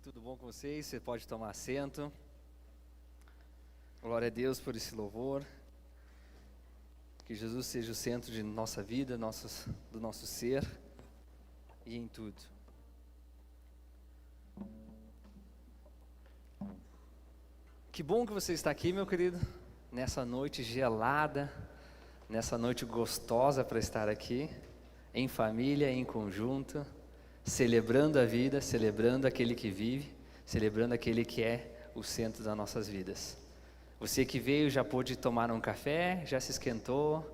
Tudo bom com vocês? Você pode tomar assento. Glória a Deus por esse louvor. Que Jesus seja o centro de nossa vida, do nosso ser e em tudo. Que bom que você está aqui, meu querido, nessa noite gelada, nessa noite gostosa para estar aqui, em família, em conjunto, celebrando a vida, celebrando aquele que vive, celebrando aquele que é o centro das nossas vidas. Você que veio já pôde tomar um café, já se esquentou,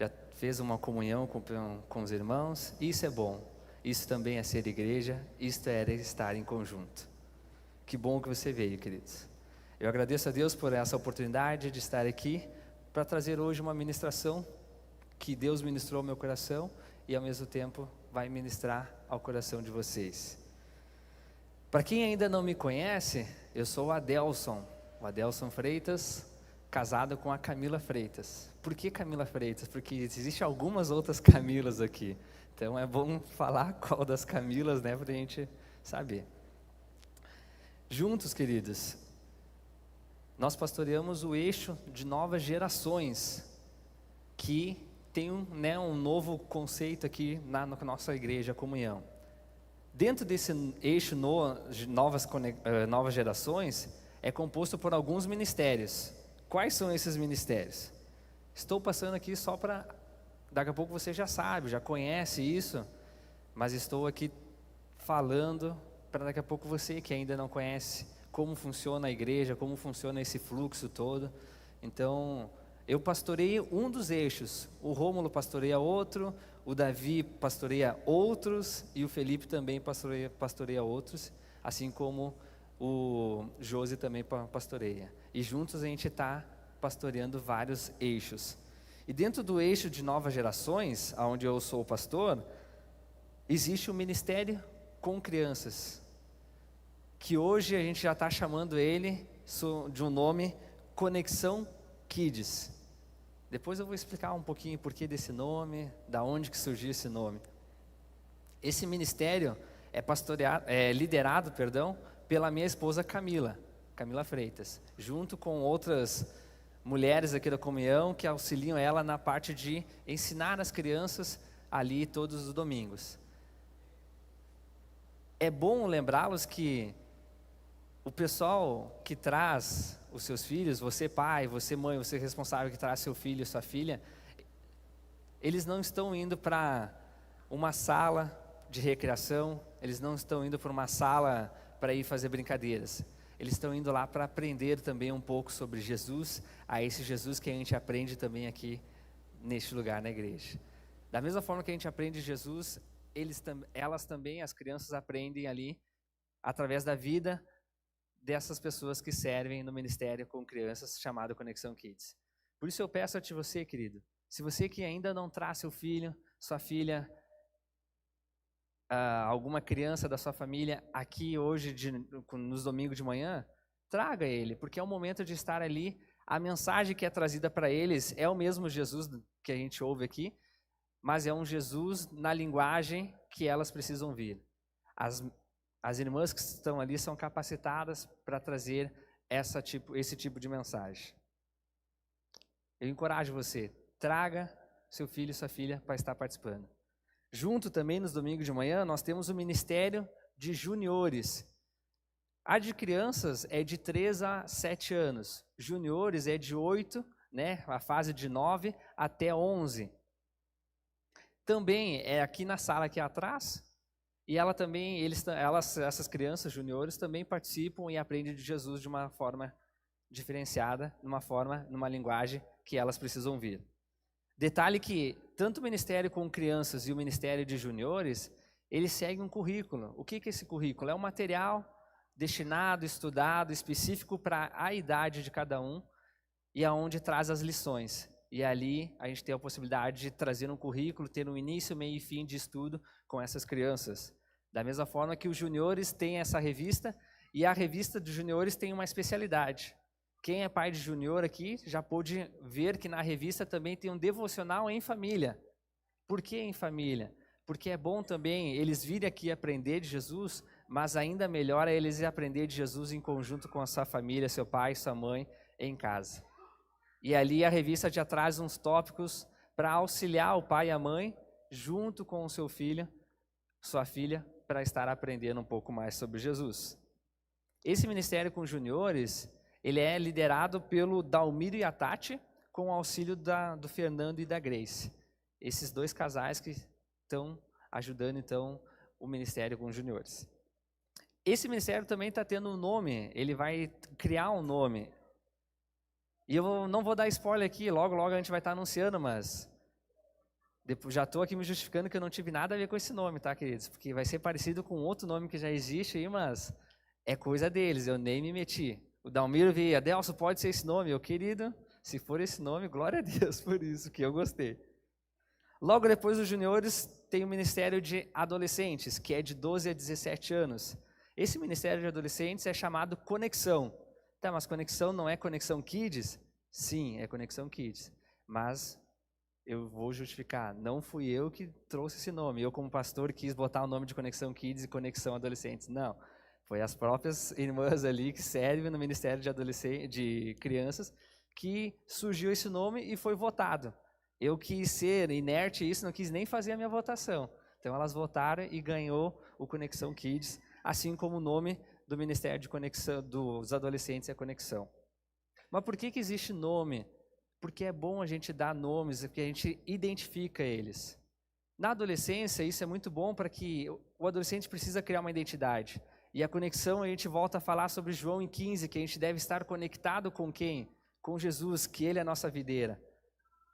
já fez uma comunhão com os irmãos. Isso é bom, isso também é ser igreja, isso é estar em conjunto. Que bom que você veio, queridos. Eu agradeço a Deus por essa oportunidade de estar aqui para trazer hoje uma ministração que Deus ministrou ao meu coração e ao mesmo tempo vai ministrar ao coração de vocês. Para quem ainda não me conhece, eu sou o Adelson Freitas, casado com a Camila Freitas. Por que Camila Freitas? Porque existem algumas outras Camilas aqui, então é bom falar qual das Camilas, né, para a gente saber. Juntos, queridos, nós pastoreamos o eixo de novas gerações, que tem um novo conceito aqui na nossa igreja, a comunhão. Dentro desse eixo de novas gerações, é composto por alguns ministérios. Quais são esses ministérios? Estou passando aqui só para, daqui a pouco você já sabe, já conhece isso, mas estou aqui falando para daqui a pouco você que ainda não conhece como funciona a igreja, como funciona esse fluxo todo. Então, eu pastoreio um dos eixos, o Rômulo pastoreia outro, o Davi pastoreia outros e o Felipe também pastoreia outros, assim como o Josi também pastoreia. E juntos a gente está pastoreando vários eixos. E dentro do eixo de novas gerações, onde eu sou o pastor, existe o ministério com crianças, que hoje a gente já está chamando ele de um nome Conexão Kids. Depois eu vou explicar um pouquinho o porquê desse nome, da onde que surgiu esse nome. Esse ministério é liderado pela minha esposa Camila Freitas, junto com outras mulheres aqui da comunhão que auxiliam ela na parte de ensinar as crianças ali todos os domingos. É bom lembrá-los que o pessoal que traz os seus filhos, você pai, você mãe, você responsável que traz seu filho, sua filha, eles não estão indo para uma sala de recreação, eles não estão indo para uma sala para ir fazer brincadeiras. Eles estão indo lá para aprender também um pouco sobre Jesus, a esse Jesus que a gente aprende também aqui neste lugar na igreja. Da mesma forma que a gente aprende Jesus, elas também, as crianças aprendem ali através da vida dessas pessoas que servem no ministério com crianças, chamado Conexão Kids. Por isso eu peço a ti, você, querido, se você que ainda não traz seu filho, sua filha, alguma criança da sua família aqui hoje, nos domingos de manhã, traga ele, porque é o momento de estar ali. A mensagem que é trazida para eles é o mesmo Jesus que a gente ouve aqui, mas é um Jesus na linguagem que elas precisam ouvir. As irmãs que estão ali são capacitadas para trazer esse tipo de mensagem. Eu encorajo você, traga seu filho e sua filha para estar participando. Junto também nos domingos de manhã nós temos o ministério de juniores. A de crianças é de 3 a 7 anos, juniores é de 8, né, a fase de 9 até 11. Também é aqui na sala aqui atrás. E essas crianças juniores também participam e aprendem de Jesus de uma forma diferenciada, numa linguagem que elas precisam ouvir. Detalhe que tanto o ministério com crianças e o ministério de juniores, eles seguem um currículo. O que é esse currículo? É um material destinado, estudado, específico para a idade de cada um e aonde traz as lições. E ali a gente tem a possibilidade de trazer um currículo, ter um início, meio e fim de estudo com essas crianças. Da mesma forma que os juniores têm essa revista, e a revista dos juniores tem uma especialidade. Quem é pai de junior aqui já pôde ver que na revista também tem um devocional em família. Por que em família? Porque é bom também eles virem aqui aprender de Jesus, mas ainda melhor é eles aprender de Jesus em conjunto com a sua família, seu pai, sua mãe, em casa. E ali a revista já traz uns tópicos para auxiliar o pai e a mãe, junto com o seu filho, sua filha, para estar aprendendo um pouco mais sobre Jesus. Esse ministério com juniores, ele é liderado pelo Dalmiro e a Tati, com o auxílio do Fernando e da Grace. Esses dois casais que estão ajudando, então, o ministério com juniores. Esse ministério também está tendo um nome, ele vai criar um nome. E eu não vou dar spoiler aqui, logo a gente vai estar anunciando, mas já estou aqui me justificando que eu não tive nada a ver com esse nome, tá, queridos? Porque vai ser parecido com outro nome que já existe aí, mas é coisa deles, eu nem me meti. O Dalmiro veio, Adelso, pode ser esse nome? Eu, querido, se for esse nome, glória a Deus por isso, que eu gostei. Logo depois dos juniores, tem o Ministério de Adolescentes, que é de 12 a 17 anos. Esse Ministério de Adolescentes é chamado Conexão. Tá, mas Conexão não é Conexão Kids? Sim, é Conexão Kids. Mas eu vou justificar, não fui eu que trouxe esse nome. Eu, como pastor, quis botar o nome de Conexão Kids e Conexão Adolescentes. Não, foi as próprias irmãs ali que servem no Ministério de Crianças que surgiu esse nome e foi votado. Eu quis ser inerte a isso, não quis nem fazer a minha votação. Então elas votaram e ganhou o Conexão Kids, assim como o nome do Ministério de Conexão dos Adolescentes é Conexão. Mas por que existe nome? Porque é bom a gente dar nomes, porque a gente identifica eles. Na adolescência, isso é muito bom para que o adolescente precisa criar uma identidade. E a conexão, a gente volta a falar sobre João em 15, que a gente deve estar conectado com quem? Com Jesus, que Ele é a nossa videira.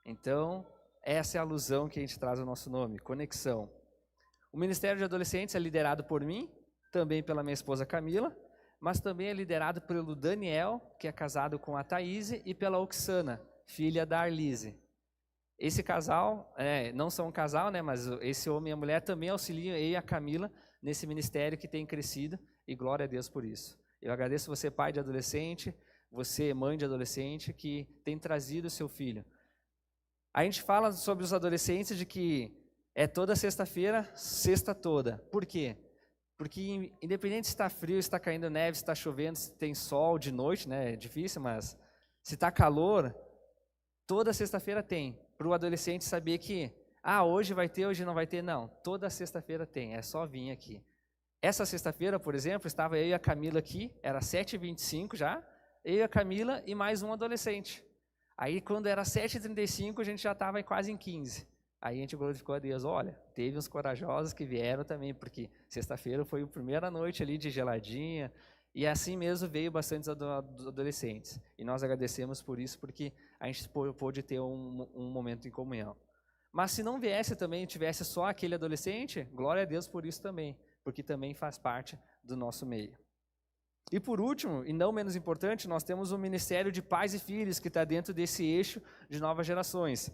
Então, essa é a alusão que a gente traz ao nosso nome, conexão. O Ministério de Adolescentes é liderado por mim, também pela minha esposa Camila, mas também é liderado pelo Daniel, que é casado com a Thaís, e pela Oxana, filha da Arlise. Esse casal, não são um casal, né, mas esse homem e a mulher também auxiliam eu e a Camila nesse ministério que tem crescido, e glória a Deus por isso. Eu agradeço você, pai de adolescente, você, mãe de adolescente, que tem trazido o seu filho. A gente fala sobre os adolescentes de que é toda sexta-feira, sexta toda. Por quê? Porque independente se está frio, se está caindo neve, se está chovendo, se tem sol de noite, né, é difícil, mas se está calor, toda sexta-feira tem. Para o adolescente saber que, hoje vai ter, hoje não vai ter. Não, toda sexta-feira tem, é só vir aqui. Essa sexta-feira, por exemplo, estava eu e a Camila aqui, era 7h25 já, eu e a Camila e mais um adolescente. Aí quando era 7h35, a gente já estava quase em 15. Aí a gente glorificou a Deus. Olha, teve uns corajosos que vieram também, porque sexta-feira foi a primeira noite ali de geladinha, e assim mesmo veio bastantes adolescentes. E nós agradecemos por isso, porque a gente pôde ter um momento em comunhão. Mas se não viesse também, tivesse só aquele adolescente, glória a Deus por isso também, porque também faz parte do nosso meio. E por último, e não menos importante, nós temos o Ministério de Pais e Filhos, que está dentro desse eixo de novas gerações,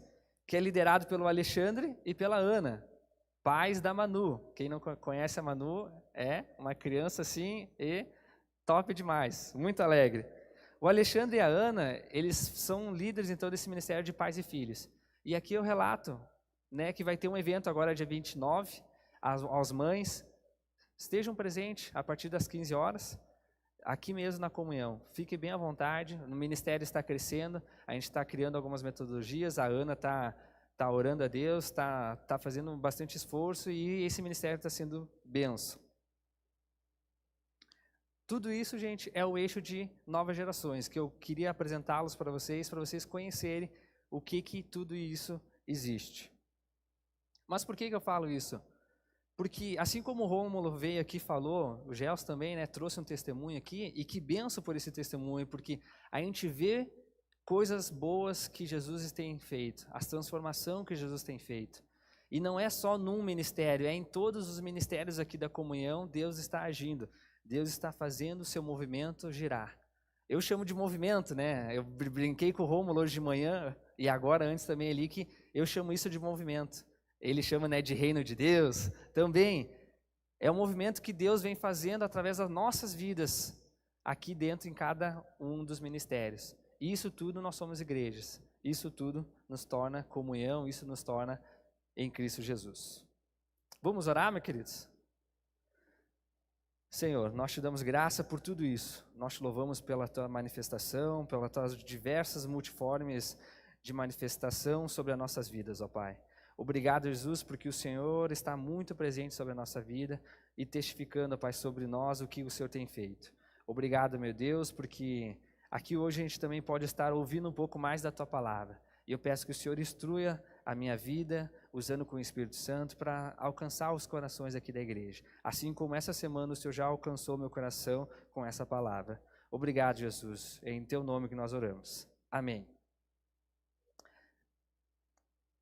que é liderado pelo Alexandre e pela Ana, pais da Manu. Quem não conhece a Manu é uma criança assim e top demais, muito alegre. O Alexandre e a Ana, eles são líderes então desse Ministério de Pais e Filhos. E aqui eu relato, né, que vai ter um evento agora dia 29, aos mães, estejam presentes a partir das 15 horas, aqui mesmo na comunhão. Fique bem à vontade, o ministério está crescendo, a gente está criando algumas metodologias, a Ana está orando a Deus, está fazendo bastante esforço e esse ministério está sendo bênção. Tudo isso, gente, é o eixo de novas gerações, que eu queria apresentá-los para vocês conhecerem o que tudo isso existe. Mas por que eu falo isso? Porque assim como o Rômulo veio aqui e falou, o Gels também, né, trouxe um testemunho aqui, e que benção por esse testemunho, porque a gente vê coisas boas que Jesus tem feito, a transformação que Jesus tem feito. E não é só num ministério, é em todos os ministérios aqui da comunhão, Deus está agindo. Deus está fazendo o seu movimento girar. Eu chamo de movimento, né? Eu brinquei com o Rômulo hoje de manhã, e agora antes também ali, que eu chamo isso de movimento. Ele chama, né, de reino de Deus. Também é um movimento que Deus vem fazendo através das nossas vidas, aqui dentro em cada um dos ministérios. E isso tudo nós somos igrejas. Isso tudo nos torna comunhão, isso nos torna em Cristo Jesus. Vamos orar, meus queridos? Senhor, nós te damos graça por tudo isso. Nós te louvamos pela tua manifestação, pelas tuas diversas multiformes de manifestação sobre as nossas vidas, ó Pai. Obrigado, Jesus, porque o Senhor está muito presente sobre a nossa vida e testificando, ó Pai, sobre nós o que o Senhor tem feito. Obrigado, meu Deus, porque aqui hoje a gente também pode estar ouvindo um pouco mais da tua palavra. E eu peço que o Senhor instrua a minha vida, usando com o Espírito Santo, para alcançar os corações aqui da igreja. Assim como essa semana o Senhor já alcançou meu coração com essa palavra. Obrigado, Jesus. É em teu nome que nós oramos. Amém.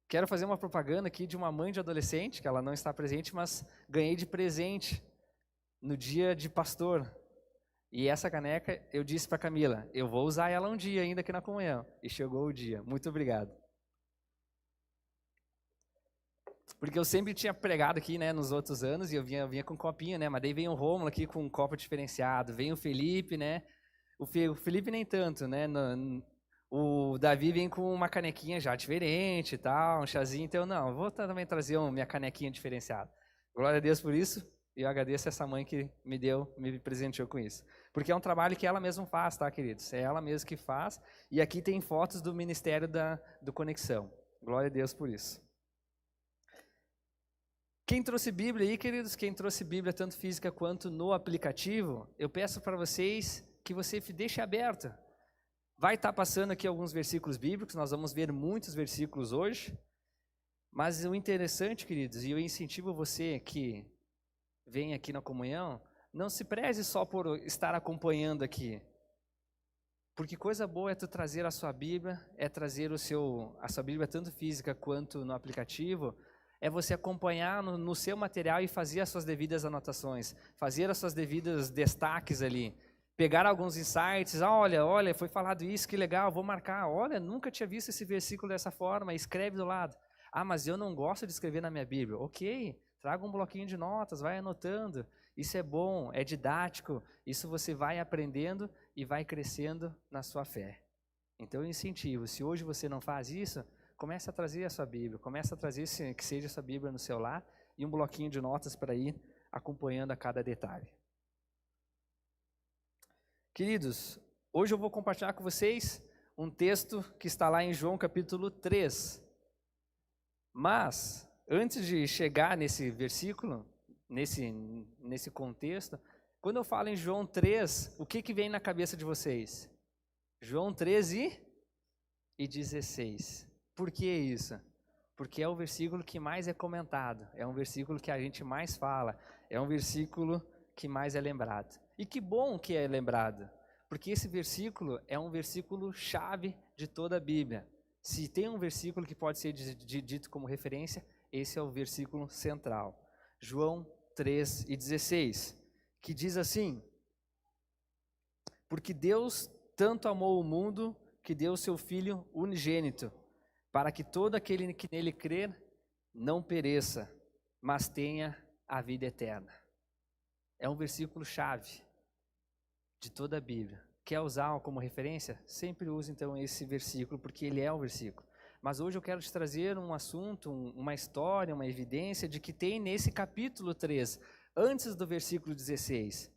Quero fazer uma propaganda aqui de uma mãe de adolescente, que ela não está presente, mas ganhei de presente no dia de pastor. E essa caneca, eu disse para Camila, eu vou usar ela um dia ainda aqui na comunhão. E chegou o dia. Muito obrigado. Porque eu sempre tinha pregado aqui, né, nos outros anos, e eu vinha com copinho, né, mas daí vem o Rômulo aqui com um copo diferenciado, vem o Felipe, né, o Felipe nem tanto, né, o Davi vem com uma canequinha já diferente e tal, um chazinho, então não, eu vou também trazer minha canequinha diferenciada. Glória a Deus por isso, e eu agradeço essa mãe que me presenteou com isso. Porque é um trabalho que ela mesma faz, tá, queridos? É ela mesma que faz, e aqui tem fotos do Ministério do Conexão. Glória a Deus por isso. Quem trouxe Bíblia aí, queridos, quem trouxe Bíblia tanto física quanto no aplicativo, eu peço para vocês que você deixe aberto. Vai estar passando aqui alguns versículos bíblicos, nós vamos ver muitos versículos hoje, mas o interessante, queridos, e eu incentivo você que vem aqui na comunhão, não se preze só por estar acompanhando aqui, porque coisa boa é tu trazer a sua Bíblia, é trazer a sua Bíblia tanto física quanto no aplicativo, é você acompanhar no seu material e fazer as suas devidas anotações, fazer as suas devidas destaques ali, pegar alguns insights, olha, foi falado isso, que legal, vou marcar, olha, nunca tinha visto esse versículo dessa forma, escreve do lado. Mas eu não gosto de escrever na minha Bíblia. Ok, traga um bloquinho de notas, vai anotando, isso é bom, é didático, isso você vai aprendendo e vai crescendo na sua fé. Então eu incentivo, se hoje você não faz isso, comece a trazer a sua Bíblia, comece a trazer que seja a sua Bíblia no celular e um bloquinho de notas para ir acompanhando a cada detalhe. Queridos, hoje eu vou compartilhar com vocês um texto que está lá em João capítulo 3. Mas, antes de chegar nesse versículo, nesse contexto, quando eu falo em João 3, o que vem na cabeça de vocês? João 13 e 16. Por que isso? Porque é o versículo que mais é comentado, é um versículo que a gente mais fala, é um versículo que mais é lembrado. E que bom que é lembrado, porque esse versículo é um versículo chave de toda a Bíblia. Se tem um versículo que pode ser dito como referência, esse é o versículo central. João 3 e 16, que diz assim: porque Deus tanto amou o mundo que deu seu Filho unigênito, para que todo aquele que nele crer não pereça, mas tenha a vida eterna. É um versículo chave de toda a Bíblia. Quer usar como referência? Sempre use então esse versículo, porque ele é um versículo. Mas hoje eu quero te trazer um assunto, uma história, uma evidência de que tem nesse capítulo 3, antes do versículo 16.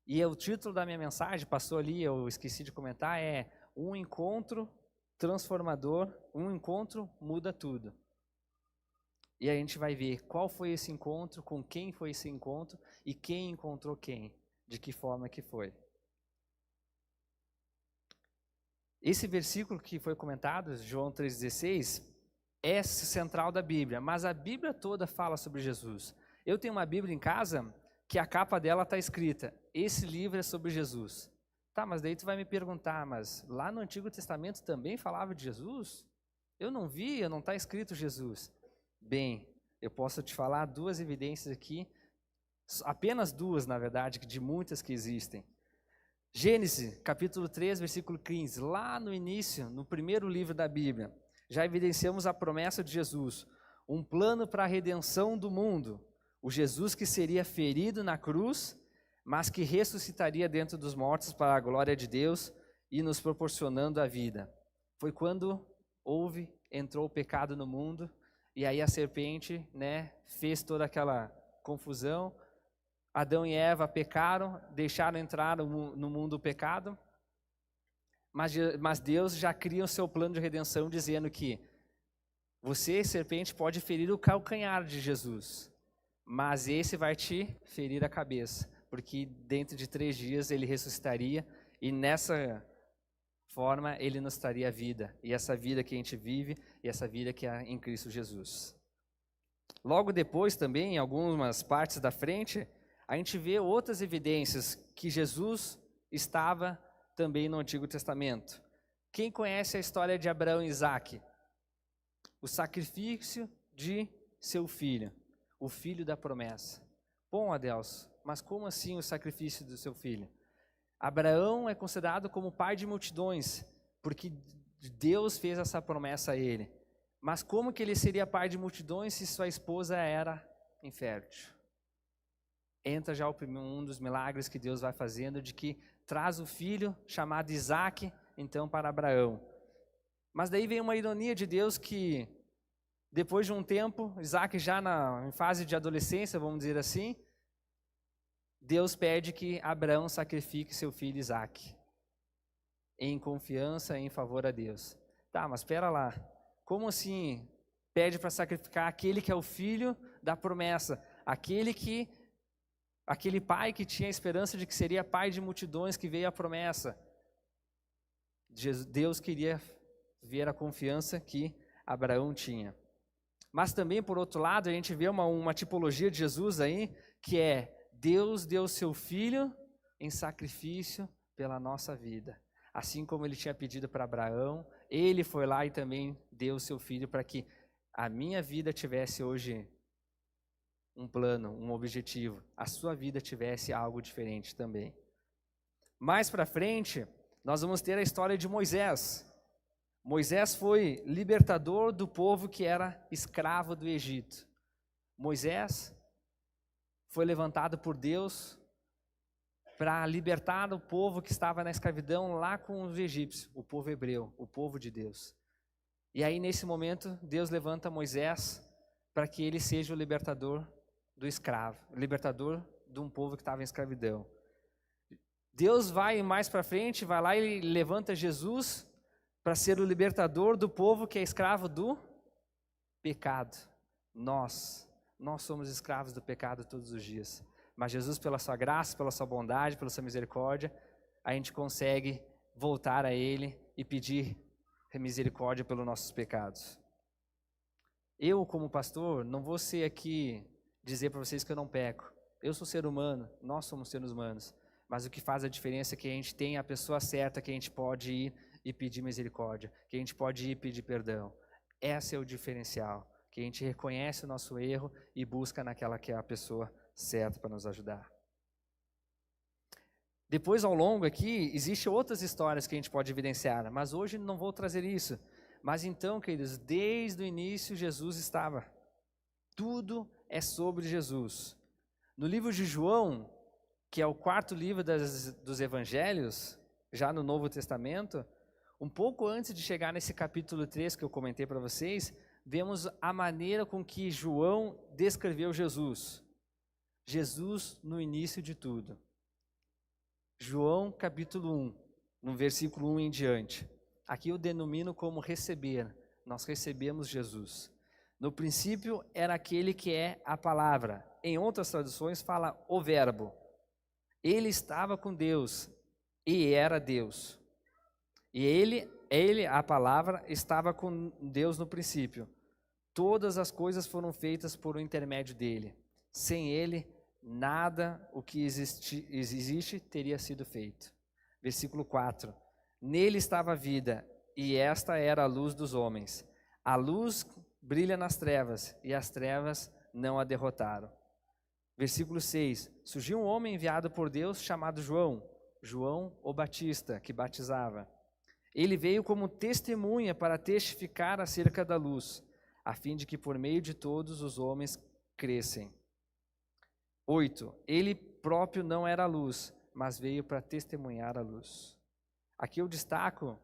E o título da minha mensagem, passou ali, eu esqueci de comentar, é um encontro transformador, um encontro muda tudo. E a gente vai ver qual foi esse encontro, com quem foi esse encontro e quem encontrou quem, de que forma que foi. Esse versículo que foi comentado, João 3,16, é central da Bíblia, mas a Bíblia toda fala sobre Jesus. Eu tenho uma Bíblia em casa que a capa dela está escrita, esse livro é sobre Jesus. Tá, mas daí tu vai me perguntar, mas lá no Antigo Testamento também falava de Jesus? Eu não vi, não está escrito Jesus. Bem, eu posso te falar duas evidências aqui, apenas duas, na verdade, de muitas que existem. Gênesis, capítulo 3, versículo 15, lá no início, no primeiro livro da Bíblia, já evidenciamos a promessa de Jesus, um plano para a redenção do mundo, o Jesus que seria ferido na cruz, mas que ressuscitaria dentro dos mortos para a glória de Deus e nos proporcionando a vida. Foi quando entrou o pecado no mundo, e aí a serpente, fez toda aquela confusão, Adão e Eva pecaram, deixaram entrar no mundo o pecado, mas Deus já cria o seu plano de redenção dizendo que você, serpente, pode ferir o calcanhar de Jesus, mas esse vai te ferir a cabeça, porque dentro de 3 dias ele ressuscitaria e nessa forma ele nos traria vida, e essa vida que a gente vive, e essa vida que é em Cristo Jesus. Logo depois também, em algumas partes da frente, a gente vê outras evidências que Jesus estava também no Antigo Testamento. Quem conhece a história de Abraão e Isaque? O sacrifício de seu filho, o filho da promessa. Bom, Adelso, mas como assim o sacrifício do seu filho? Abraão é considerado como pai de multidões, porque Deus fez essa promessa a ele. Mas como que ele seria pai de multidões se sua esposa era infértil? Entra já um dos milagres que Deus vai fazendo, de que traz o filho chamado Isaque, então, para Abraão. Mas daí vem uma ironia de Deus que, depois de um tempo, Isaque já em fase de adolescência, vamos dizer assim, Deus pede que Abraão sacrifique seu filho Isaque, em confiança em favor a Deus. Tá, mas espera lá, como assim pede para sacrificar aquele que é o filho da promessa, aquele pai que tinha a esperança de que seria pai de multidões, que veio a promessa? Deus queria ver a confiança que Abraão tinha. Mas também, por outro lado, a gente vê uma tipologia de Jesus aí, que é Deus deu seu filho em sacrifício pela nossa vida. Assim como ele tinha pedido para Abraão, ele foi lá e também deu seu filho para que a minha vida tivesse hoje um plano, um objetivo, a sua vida tivesse algo diferente também. Mais para frente, nós vamos ter a história de Moisés. Moisés foi libertador do povo que era escravo do Egito. Moisés foi levantado por Deus para libertar o povo que estava na escravidão lá com os egípcios, o povo hebreu, o povo de Deus. E aí, nesse momento, Deus levanta Moisés para que ele seja o libertador do escravo, o libertador de um povo que estava em escravidão. Deus vai mais para frente, vai lá e levanta Jesus para ser o libertador do povo que é escravo do pecado. Nós somos escravos do pecado todos os dias. Mas Jesus, pela sua graça, pela sua bondade, pela sua misericórdia, a gente consegue voltar a Ele e pedir misericórdia pelos nossos pecados. Eu, como pastor, não vou ser aqui dizer para vocês que eu não peco. Eu sou ser humano, nós somos seres humanos. Mas o que faz a diferença é que a gente tem a pessoa certa que a gente pode ir e pedir misericórdia, que a gente pode ir e pedir perdão. Esse é o diferencial, que a gente reconhece o nosso erro e busca naquela que é a pessoa certa para nos ajudar. Depois, ao longo aqui, existem outras histórias que a gente pode evidenciar, mas hoje não vou trazer isso. Mas então, queridos, desde o início Jesus estava. Tudo é sobre Jesus. No livro de João, que é o 4º livro dos evangelhos, já no Novo Testamento, um pouco antes de chegar nesse capítulo 3 que eu comentei para vocês, vemos a maneira com que João descreveu Jesus. Jesus no início de tudo. João capítulo 1, no versículo 1 em diante. Aqui eu denomino como receber. Nós recebemos Jesus. No princípio era aquele que é a palavra. Em outras traduções fala o verbo. Ele estava com Deus e era Deus. E ele, a palavra, estava com Deus no princípio. Todas as coisas foram feitas por intermédio dele. Sem ele, nada o que existe teria sido feito. Versículo 4. Nele estava a vida, e esta era a luz dos homens. A luz brilha nas trevas, e as trevas não a derrotaram. Versículo 6. Surgiu um homem enviado por Deus chamado João, João o Batista, que batizava. Ele veio como testemunha para testificar acerca da luz, a fim de que por meio de todos os homens crescem. 8. Ele próprio não era a luz, mas veio para testemunhar a luz. Aqui eu destaco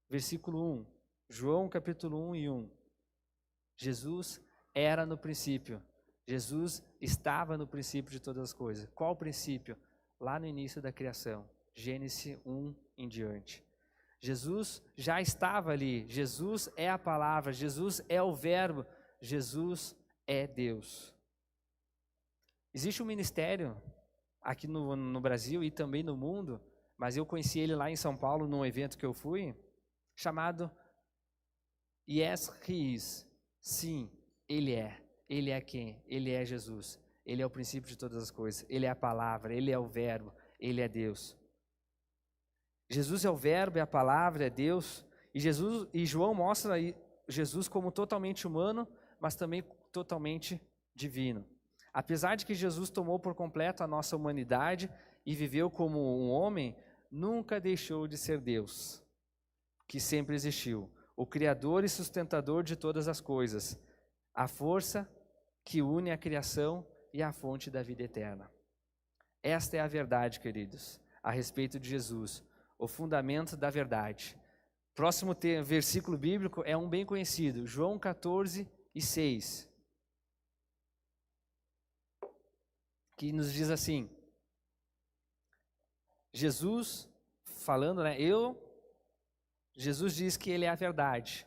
versículo 1, João capítulo 1 e 1. Jesus era no princípio. Jesus estava no princípio de todas as coisas. Qual o princípio? Lá no início da criação, Gênesis 1 em diante. Jesus já estava ali, Jesus é a palavra, Jesus é o verbo, Jesus é Deus. Existe um ministério aqui no Brasil e também no mundo, mas eu conheci ele lá em São Paulo, num evento que eu fui, chamado Yes, He is. Sim, Ele é. Ele é quem? Ele é Jesus. Ele é o princípio de todas as coisas. Ele é a palavra, Ele é o verbo, Ele é Deus. Jesus é o verbo, é a palavra, é Deus. E João mostra Jesus como totalmente humano, mas também totalmente divino. Apesar de que Jesus tomou por completo a nossa humanidade e viveu como um homem, nunca deixou de ser Deus, que sempre existiu, o Criador e sustentador de todas as coisas, a força que une a criação e a fonte da vida eterna. Esta é a verdade, queridos, a respeito de Jesus, o fundamento da verdade. Próximo versículo bíblico é um bem conhecido, João 14:6, que nos diz assim, Jesus falando, Jesus diz que Ele é a verdade,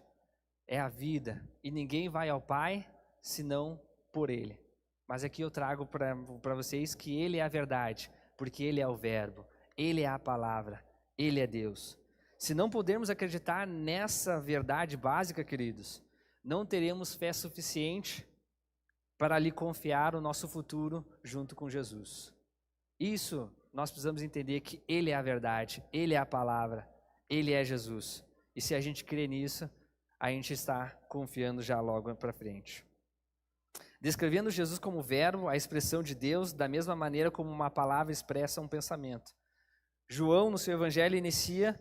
é a vida, e ninguém vai ao Pai senão por Ele. Mas aqui eu trago para vocês que Ele é a verdade, porque Ele é o verbo, Ele é a palavra, Ele é Deus. Se não pudermos acreditar nessa verdade básica, queridos, não teremos fé suficiente para lhe confiar o nosso futuro junto com Jesus. Isso nós precisamos entender que Ele é a verdade, Ele é a palavra, Ele é Jesus. E se a gente crê nisso, a gente está confiando já logo para frente. Descrevendo Jesus como verbo, a expressão de Deus, da mesma maneira como uma palavra expressa um pensamento. João, no seu evangelho, inicia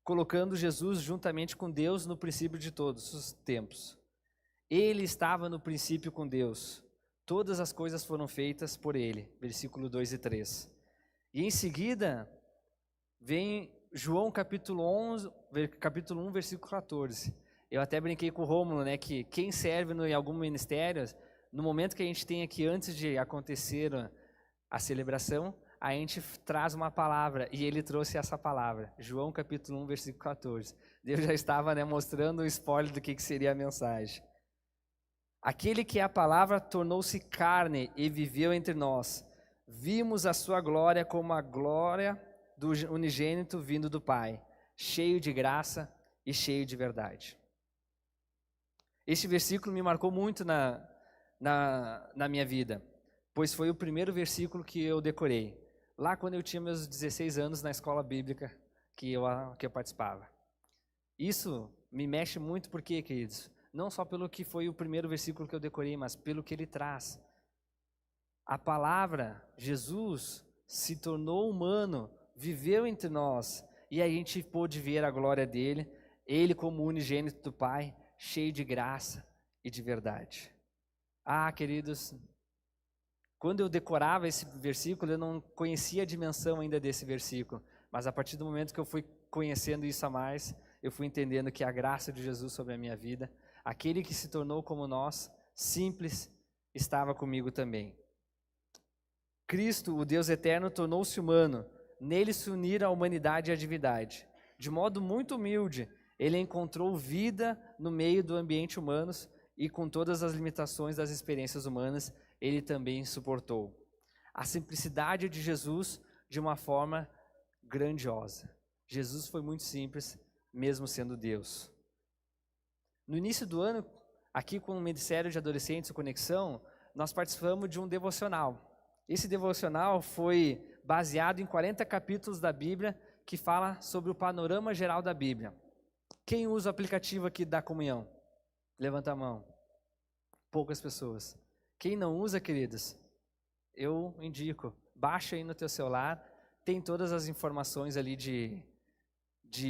colocando Jesus juntamente com Deus no princípio de todos os tempos. Ele estava no princípio com Deus. Todas as coisas foram feitas por Ele. Versículo 2 e 3. E em seguida, vem João capítulo 1, versículo 14. Eu até brinquei com o Rômulo, que quem serve em algum ministério, no momento que a gente tem aqui, antes de acontecer a celebração, a gente traz uma palavra, e ele trouxe essa palavra, João capítulo 1, versículo 14. Deus já estava mostrando o spoiler do que seria a mensagem. Aquele que é a palavra tornou-se carne e viveu entre nós. Vimos a sua glória como a glória do unigênito vindo do Pai, cheio de graça e cheio de verdade. Este versículo me marcou muito na minha vida, pois foi o primeiro versículo que eu decorei, lá quando eu tinha meus 16 anos na escola bíblica que eu participava. Isso me mexe muito porque, queridos, não só pelo que foi o primeiro versículo que eu decorei, mas pelo que ele traz. A palavra, Jesus, se tornou humano, viveu entre nós, e a gente pôde ver a glória dele, ele como unigênito do Pai, cheio de graça e de verdade. Queridos, quando eu decorava esse versículo, eu não conhecia a dimensão ainda desse versículo, mas a partir do momento que eu fui conhecendo isso a mais, eu fui entendendo que a graça de Jesus sobre a minha vida, aquele que se tornou como nós, simples, estava comigo também. Cristo, o Deus eterno, tornou-se humano, nele se uniram a humanidade e a divindade. De modo muito humilde, ele encontrou vida no meio do ambiente humano e com todas as limitações das experiências humanas, ele também suportou. A simplicidade de Jesus de uma forma grandiosa. Jesus foi muito simples, mesmo sendo Deus. No início do ano, aqui com o Ministério de Adolescentes e Conexão, nós participamos de um devocional. Esse devocional foi baseado em 40 capítulos da Bíblia que fala sobre o panorama geral da Bíblia. Quem usa o aplicativo aqui da comunhão? Levanta a mão. Poucas pessoas. Quem não usa, queridos, eu indico, baixa aí no teu celular, tem todas as informações ali de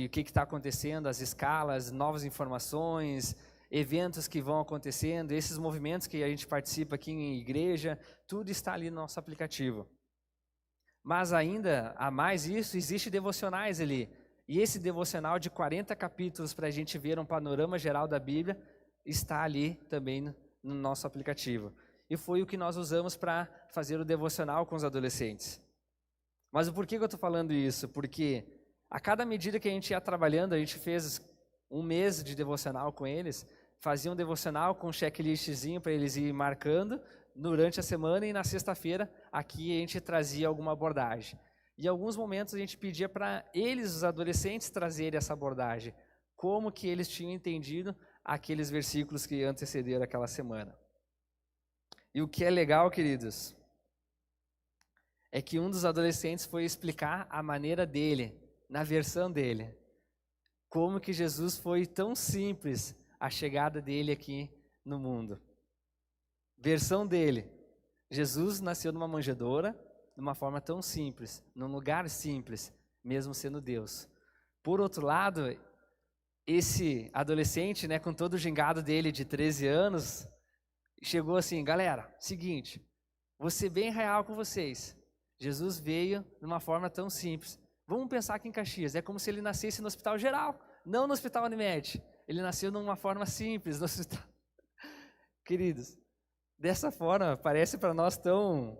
o que está acontecendo, as escalas, novas informações, eventos que vão acontecendo, esses movimentos que a gente participa aqui em igreja, tudo está ali no nosso aplicativo. Mas ainda, a mais isso, existe devocionais ali. E esse devocional de 40 capítulos para a gente ver um panorama geral da Bíblia está ali também no nosso aplicativo. e foi o que nós usamos para fazer o devocional com os adolescentes. Mas o porquê que eu estou falando isso? Porque a cada medida que a gente ia trabalhando, a gente fez um mês de devocional com eles, fazia um devocional com um checklistzinho para eles ir marcando durante a semana, e na sexta-feira aqui a gente trazia alguma abordagem. E em alguns momentos a gente pedia para eles, os adolescentes, trazerem essa abordagem, como que eles tinham entendido aqueles versículos que antecederam aquela semana. E o que é legal, queridos, é que um dos adolescentes foi explicar a maneira dele, na versão dele, como que Jesus foi tão simples a chegada dele aqui no mundo. Versão dele, Jesus nasceu numa manjedoura, de uma forma tão simples, num lugar simples, mesmo sendo Deus. Por outro lado, esse adolescente, né, com todo o gingado dele de 13 anos, chegou assim: galera, seguinte, vou ser bem real com vocês. Jesus veio de uma forma tão simples. Vamos pensar aqui em Caxias, é como se ele nascesse no hospital geral, não no hospital Unimed. Ele nasceu de uma forma simples no hospital. Queridos, dessa forma parece para nós tão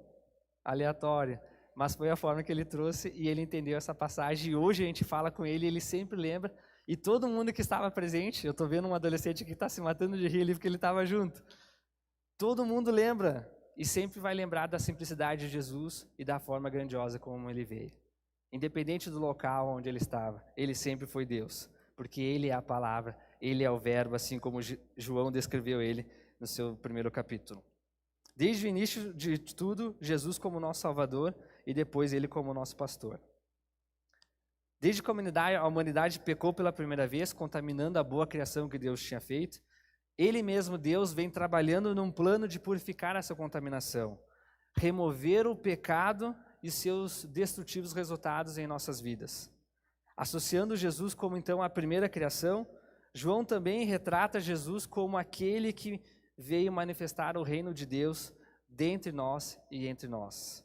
aleatório, mas foi a forma que ele trouxe e ele entendeu essa passagem. E hoje a gente fala com ele, ele sempre lembra. E todo mundo que estava presente, eu estou vendo um adolescente que está se matando de rir ali porque ele estava junto. Todo mundo lembra e sempre vai lembrar da simplicidade de Jesus e da forma grandiosa como ele veio. Independente do local onde ele estava, ele sempre foi Deus, porque ele é a palavra, ele é o verbo, assim como João descreveu ele no seu primeiro capítulo. Desde o início de tudo, Jesus como nosso Salvador e depois ele como nosso pastor. Desde que a humanidade pecou pela primeira vez, contaminando a boa criação que Deus tinha feito, ele mesmo, Deus, vem trabalhando num plano de purificar essa contaminação, remover o pecado e seus destrutivos resultados em nossas vidas. Associando Jesus como então a primeira criação, João também retrata Jesus como aquele que veio manifestar o reino de Deus dentre nós e entre nós.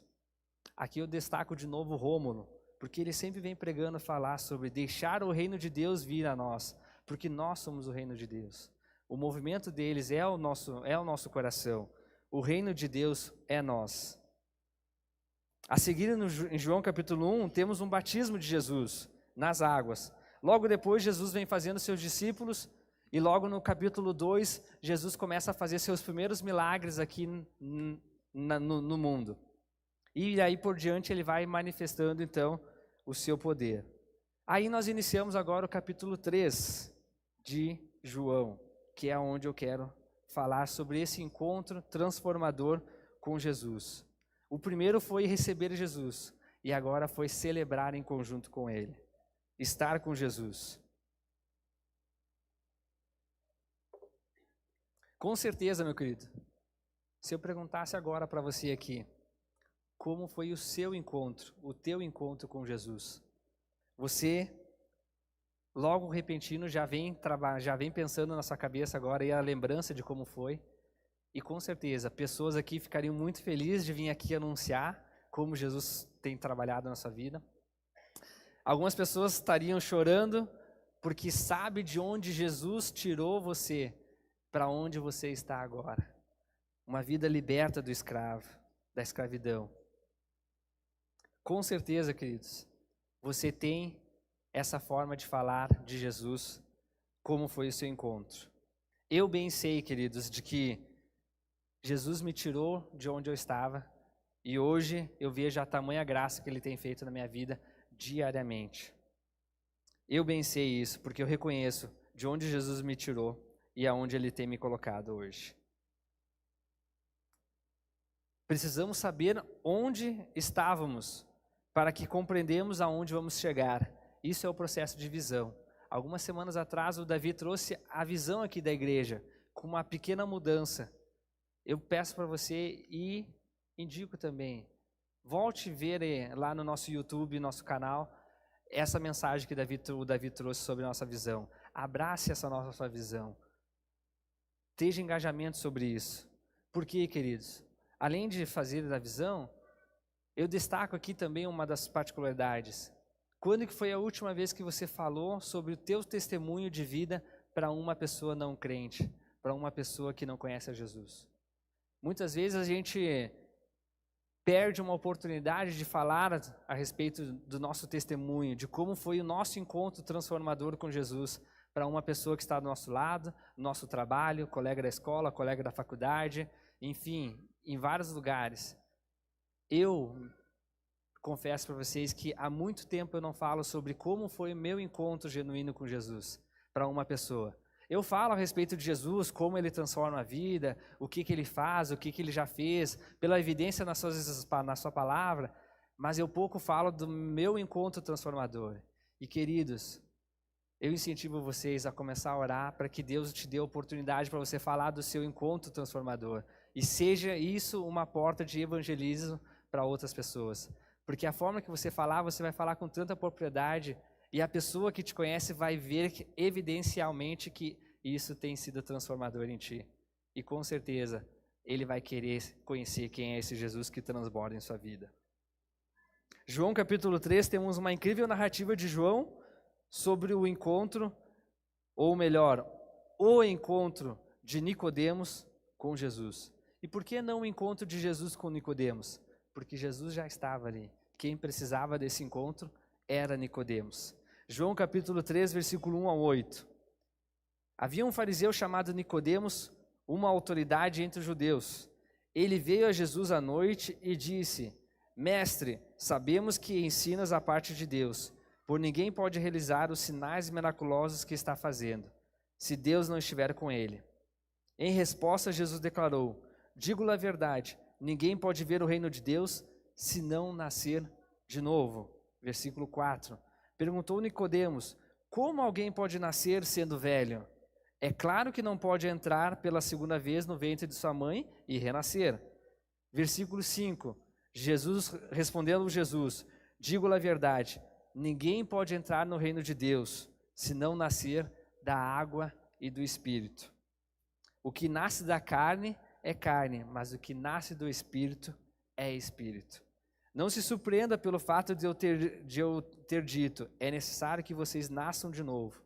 Aqui eu destaco de novo Rômulo, porque ele sempre vem pregando falar sobre deixar o reino de Deus vir a nós, porque nós somos o reino de Deus. O movimento deles é o nosso coração. O reino de Deus é nós. A seguir, em João capítulo 1, temos um batismo de Jesus nas águas. Logo depois, Jesus vem fazendo seus discípulos, e logo no capítulo 2, Jesus começa a fazer seus primeiros milagres aqui no mundo. E aí por diante ele vai manifestando então o seu poder. Aí nós iniciamos agora o capítulo 3 de João, que é onde eu quero falar sobre esse encontro transformador com Jesus. O primeiro foi receber Jesus, e agora foi celebrar em conjunto com ele, estar com Jesus. Com certeza, meu querido, se eu perguntasse agora para você aqui, como foi o seu encontro, o teu encontro com Jesus? Você, logo repentino, já vem pensando na sua cabeça agora e a lembrança de como foi. E com certeza, pessoas aqui ficariam muito felizes de vir aqui anunciar como Jesus tem trabalhado na sua vida. Algumas pessoas estariam chorando porque sabe de onde Jesus tirou você para onde você está agora. Uma vida liberta do escravo, da escravidão. Com certeza, queridos, você tem essa forma de falar de Jesus, como foi o seu encontro. Eu bem sei, queridos, de que Jesus me tirou de onde eu estava e hoje eu vejo a tamanha graça que Ele tem feito na minha vida diariamente. Eu bem sei isso, porque eu reconheço de onde Jesus me tirou e aonde Ele tem me colocado hoje. Precisamos saber onde estávamos para que compreendamos aonde vamos chegar. Isso é o processo de visão. Algumas semanas atrás o Davi trouxe a visão aqui da igreja, com uma pequena mudança. Eu peço para você e indico também, volte a ver lá no nosso YouTube, nosso canal, essa mensagem que o Davi trouxe sobre a nossa visão. Abrace essa nossa visão. Esteja engajamento sobre isso. Por quê, queridos? Além de fazer da visão, eu destaco aqui também uma das particularidades. Quando que foi a última vez que você falou sobre o teu testemunho de vida para uma pessoa não crente, para uma pessoa que não conhece a Jesus? Muitas vezes a gente perde uma oportunidade de falar a respeito do nosso testemunho, de como foi o nosso encontro transformador com Jesus para uma pessoa que está do nosso lado, no nosso trabalho, colega da escola, colega da faculdade, enfim, em vários lugares. Eu confesso para vocês que há muito tempo eu não falo sobre como foi o meu encontro genuíno com Jesus para uma pessoa. Eu falo a respeito de Jesus, como ele transforma a vida, o que ele faz, o que ele já fez, pela evidência na sua palavra, mas eu pouco falo do meu encontro transformador. E queridos, eu incentivo vocês a começar a orar para que Deus te dê a oportunidade para você falar do seu encontro transformador. E seja isso uma porta de evangelismo para outras pessoas. Porque a forma que você falar, você vai falar com tanta propriedade, e a pessoa que te conhece vai ver evidencialmente que isso tem sido transformador em ti. E com certeza, ele vai querer conhecer quem é esse Jesus que transborda em sua vida. João capítulo 3, temos uma incrível narrativa de João sobre o encontro, ou melhor, o encontro de Nicodemos com Jesus. E por que não o encontro de Jesus com Nicodemos? Porque Jesus já estava ali. Quem precisava desse encontro era Nicodemos. João capítulo 3, versículo 1 ao 8. Havia um fariseu chamado Nicodemos, uma autoridade entre os judeus. Ele veio a Jesus à noite e disse: Mestre, sabemos que ensinas a parte de Deus, por ninguém pode realizar os sinais miraculosos que está fazendo, se Deus não estiver com ele. Em resposta, Jesus declarou: Digo-lhe a verdade, ninguém pode ver o reino de Deus se não nascer de novo. Versículo 4. Perguntou Nicodemos: Como alguém pode nascer sendo velho? É claro que não pode entrar pela segunda vez no ventre de sua mãe e renascer. Versículo 5. Respondendo Jesus: Digo-lhe a verdade, ninguém pode entrar no reino de Deus se não nascer da água e do Espírito. O que nasce da carne é carne, mas o que nasce do Espírito é Espírito. Não se surpreenda pelo fato de eu ter dito: é necessário que vocês nasçam de novo.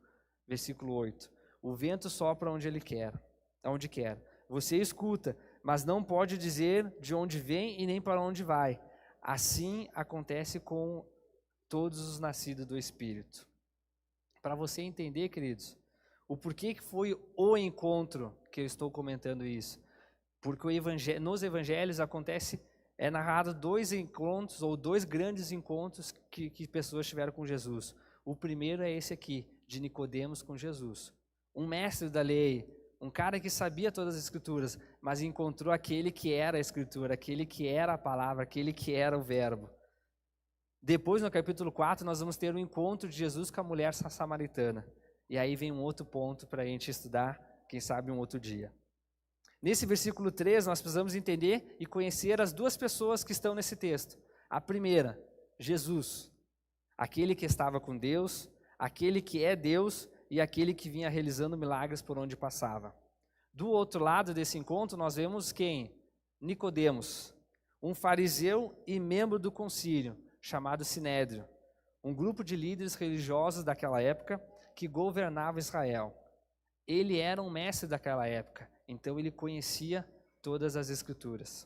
Versículo 8. O vento sopra onde quer. Você escuta, mas não pode dizer de onde vem e nem para onde vai. Assim acontece com todos os nascidos do Espírito. Para você entender, queridos, o porquê que foi o encontro que eu estou comentando isso. Porque nos evangelhos é narrado dois encontros, ou dois grandes encontros que pessoas tiveram com Jesus. O primeiro é esse aqui, de Nicodemos com Jesus. Um mestre da lei, um cara que sabia todas as escrituras, mas encontrou aquele que era a escritura, aquele que era a palavra, aquele que era o verbo. Depois, no capítulo 4, nós vamos ter um encontro de Jesus com a mulher samaritana. E aí vem um outro ponto para a gente estudar, quem sabe um outro dia. Nesse versículo 3, nós precisamos entender e conhecer as duas pessoas que estão nesse texto. A primeira, Jesus, aquele que estava com Deus, aquele que é Deus e aquele que vinha realizando milagres por onde passava. Do outro lado desse encontro, nós vemos quem? Nicodemos, um fariseu e membro do concílio, chamado Sinédrio, um grupo de líderes religiosos daquela época que governava Israel. Ele era um mestre daquela época, então ele conhecia todas as escrituras.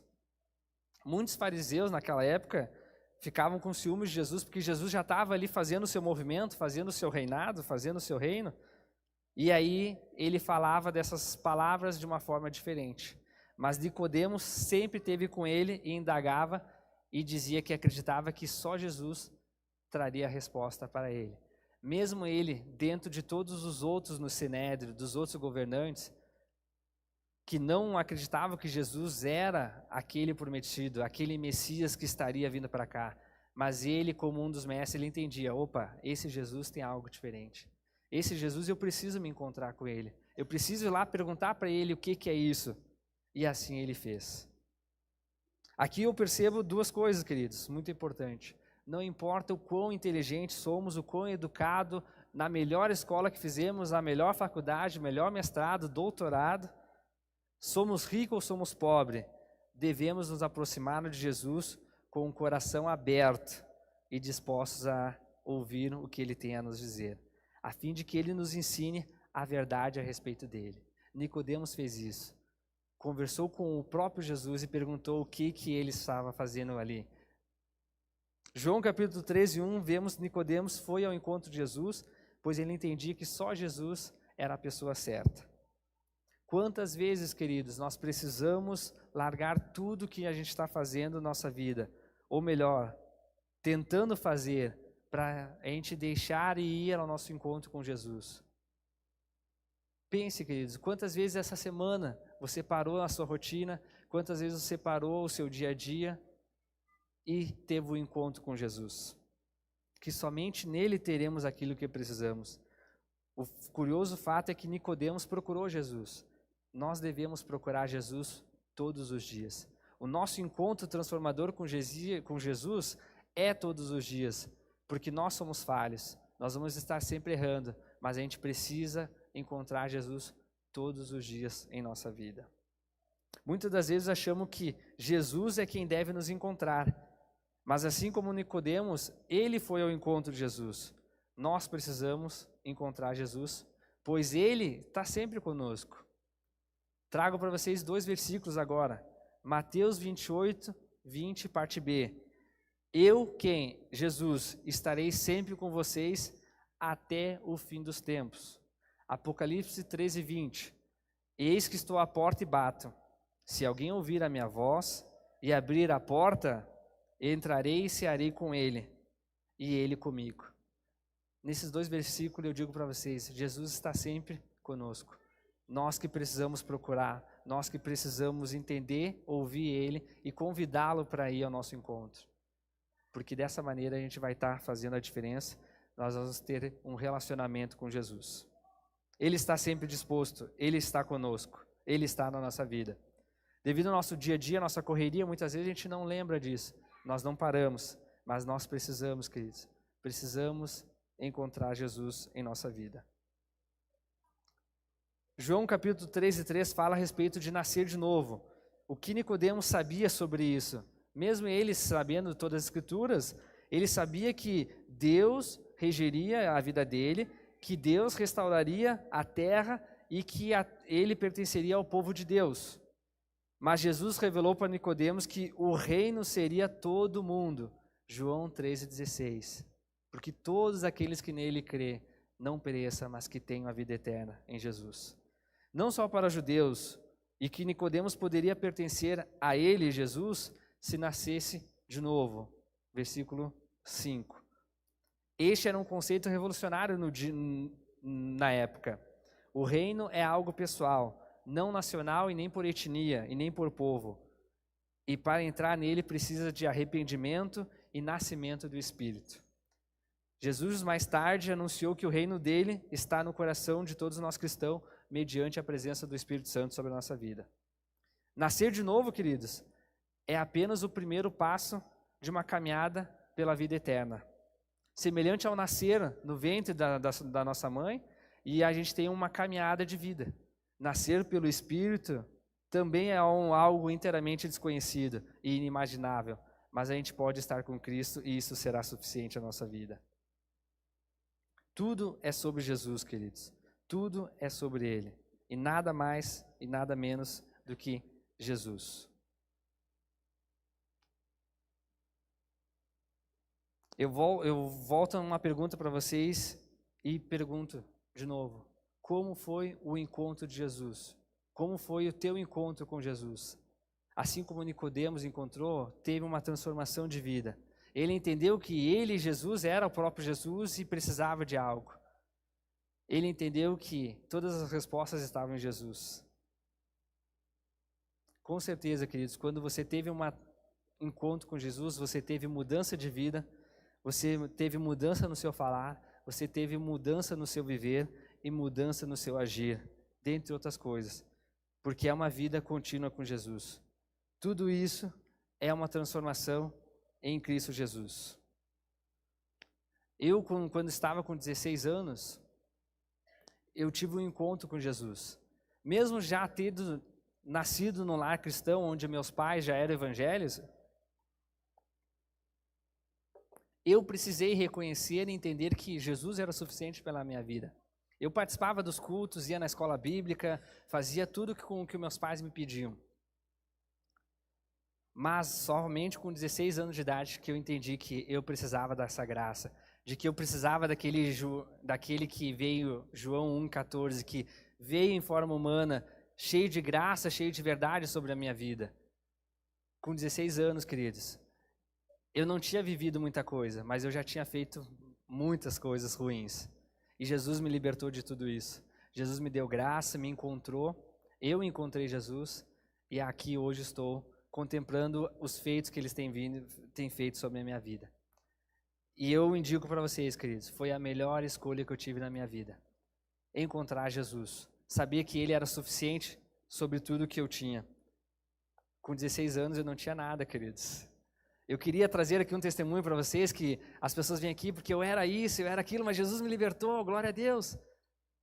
Muitos fariseus naquela época ficavam com ciúmes de Jesus, porque Jesus já estava ali fazendo o seu movimento, fazendo o seu reinado, fazendo o seu reino, e aí ele falava dessas palavras de uma forma diferente. Mas Nicodemos sempre esteve com ele e indagava e dizia que acreditava que só Jesus traria a resposta para ele. Mesmo ele, dentro de todos os outros no Sinédrio, dos outros governantes, que não acreditavam que Jesus era aquele prometido, aquele Messias que estaria vindo para cá. Mas ele, como um dos mestres, ele entendia: opa, esse Jesus tem algo diferente. Esse Jesus, eu preciso me encontrar com ele. Eu preciso ir lá perguntar para ele o que é isso. E assim ele fez. Aqui eu percebo duas coisas, queridos, muito importante. Não importa o quão inteligente somos, o quão educado, na melhor escola que fizemos, na melhor faculdade, melhor mestrado, doutorado, somos ricos ou somos pobres, devemos nos aproximar de Jesus com um coração aberto e dispostos a ouvir o que ele tem a nos dizer, a fim de que ele nos ensine a verdade a respeito dele. Nicodemos fez isso. conversou com o próprio Jesus e perguntou o que ele estava fazendo ali. João capítulo 13, 1, vemos Nicodemos foi ao encontro de Jesus, pois ele entendia que só Jesus era a pessoa certa. Quantas vezes, queridos, nós precisamos largar tudo que a gente está fazendo na nossa vida, ou melhor, tentando fazer, para a gente deixar e ir ao nosso encontro com Jesus. Pense, queridos, quantas vezes essa semana você parou a sua rotina, quantas vezes você parou o seu dia a dia e teve o encontro com Jesus. Que somente nele teremos aquilo que precisamos. O curioso fato é que Nicodemos procurou Jesus. Nós devemos procurar Jesus todos os dias. O nosso encontro transformador com Jesus é todos os dias, porque nós somos falhos, nós vamos estar sempre errando, mas a gente precisa encontrar Jesus todos os dias em nossa vida. Muitas das vezes achamos que Jesus é quem deve nos encontrar, mas assim como Nicodemos, ele foi ao encontro de Jesus. Nós precisamos encontrar Jesus, pois ele está sempre conosco. Trago para vocês 2 versículos agora. Mateus 28, 20, parte B. Eu, quem? Jesus, estarei sempre com vocês até o fim dos tempos. Apocalipse 13, 20. Eis que estou à porta e bato. Se alguém ouvir a minha voz e abrir a porta, entrarei e cearei com ele, e ele comigo. Nesses 2 versículos eu digo para vocês, Jesus está sempre conosco. Nós que precisamos procurar, nós que precisamos entender, ouvir ele e convidá-lo para ir ao nosso encontro. Porque dessa maneira a gente vai estar fazendo a diferença, nós vamos ter um relacionamento com Jesus. Ele está sempre disposto, ele está conosco, ele está na nossa vida. Devido ao nosso dia a dia, nossa correria, muitas vezes a gente não lembra disso, nós não paramos, mas nós precisamos, queridos, precisamos encontrar Jesus em nossa vida. João capítulo 13, 3 fala a respeito de nascer de novo. O que Nicodemos sabia sobre isso? Mesmo ele sabendo todas as escrituras, ele sabia que Deus regeria a vida dele, que Deus restauraria a terra e que ele pertenceria ao povo de Deus. Mas Jesus revelou para Nicodemos que o reino seria todo mundo. João 13,16. Porque todos aqueles que nele crê não pereçam, mas que tenham a vida eterna em Jesus. Não só para judeus, e que Nicodemos poderia pertencer a ele, Jesus, se nascesse de novo. Versículo 5. Este era um conceito revolucionário na época. O reino é algo pessoal, não nacional e nem por etnia e nem por povo. E para entrar nele precisa de arrependimento e nascimento do Espírito. Jesus mais tarde anunciou que o reino dele está no coração de todos nós cristãos, mediante a presença do Espírito Santo sobre a nossa vida. Nascer de novo, queridos, é apenas o primeiro passo de uma caminhada pela vida eterna. Semelhante ao nascer no ventre da nossa mãe, e a gente tem uma caminhada de vida. Nascer pelo Espírito também é algo inteiramente desconhecido e inimaginável, mas a gente pode estar com Cristo e isso será suficiente à nossa vida. Tudo é sobre Jesus, queridos. Tudo é sobre Ele. E nada mais e nada menos do que Jesus. Eu volto a uma pergunta para vocês e pergunto de novo. Como foi o encontro de Jesus? Como foi o teu encontro com Jesus? Assim como Nicodemos encontrou, teve uma transformação de vida. Ele entendeu que ele, Jesus, era o próprio Jesus e precisava de algo. Ele entendeu que todas as respostas estavam em Jesus. Com certeza, queridos, quando você teve um encontro com Jesus, você teve mudança de vida, você teve mudança no seu falar, você teve mudança no seu viver e mudança no seu agir, dentre outras coisas, porque é uma vida contínua com Jesus. Tudo isso é uma transformação em Cristo Jesus. Eu, quando estava com 16 anos, eu tive um encontro com Jesus. Mesmo já tendo nascido num lar cristão, onde meus pais já eram evangélicos, eu precisei reconhecer e entender que Jesus era suficiente pela minha vida. Eu participava dos cultos, ia na escola bíblica, fazia tudo com o que meus pais me pediam. Mas somente com 16 anos de idade que eu entendi que eu precisava dessa graça, de que eu precisava daquele que veio, João 1,14, que veio em forma humana, cheio de graça, cheio de verdade sobre a minha vida. Com 16 anos, queridos, eu não tinha vivido muita coisa, mas eu já tinha feito muitas coisas ruins. E Jesus me libertou de tudo isso. Jesus me deu graça, me encontrou, eu encontrei Jesus, e aqui hoje estou contemplando os feitos que eles têm feito sobre a minha vida. E eu indico para vocês, queridos, foi a melhor escolha que eu tive na minha vida. Encontrar Jesus. Sabia que Ele era suficiente sobre tudo que eu tinha. Com 16 anos eu não tinha nada, queridos. Eu queria trazer aqui um testemunho para vocês, que as pessoas vêm aqui porque eu era isso, eu era aquilo, mas Jesus me libertou, glória a Deus.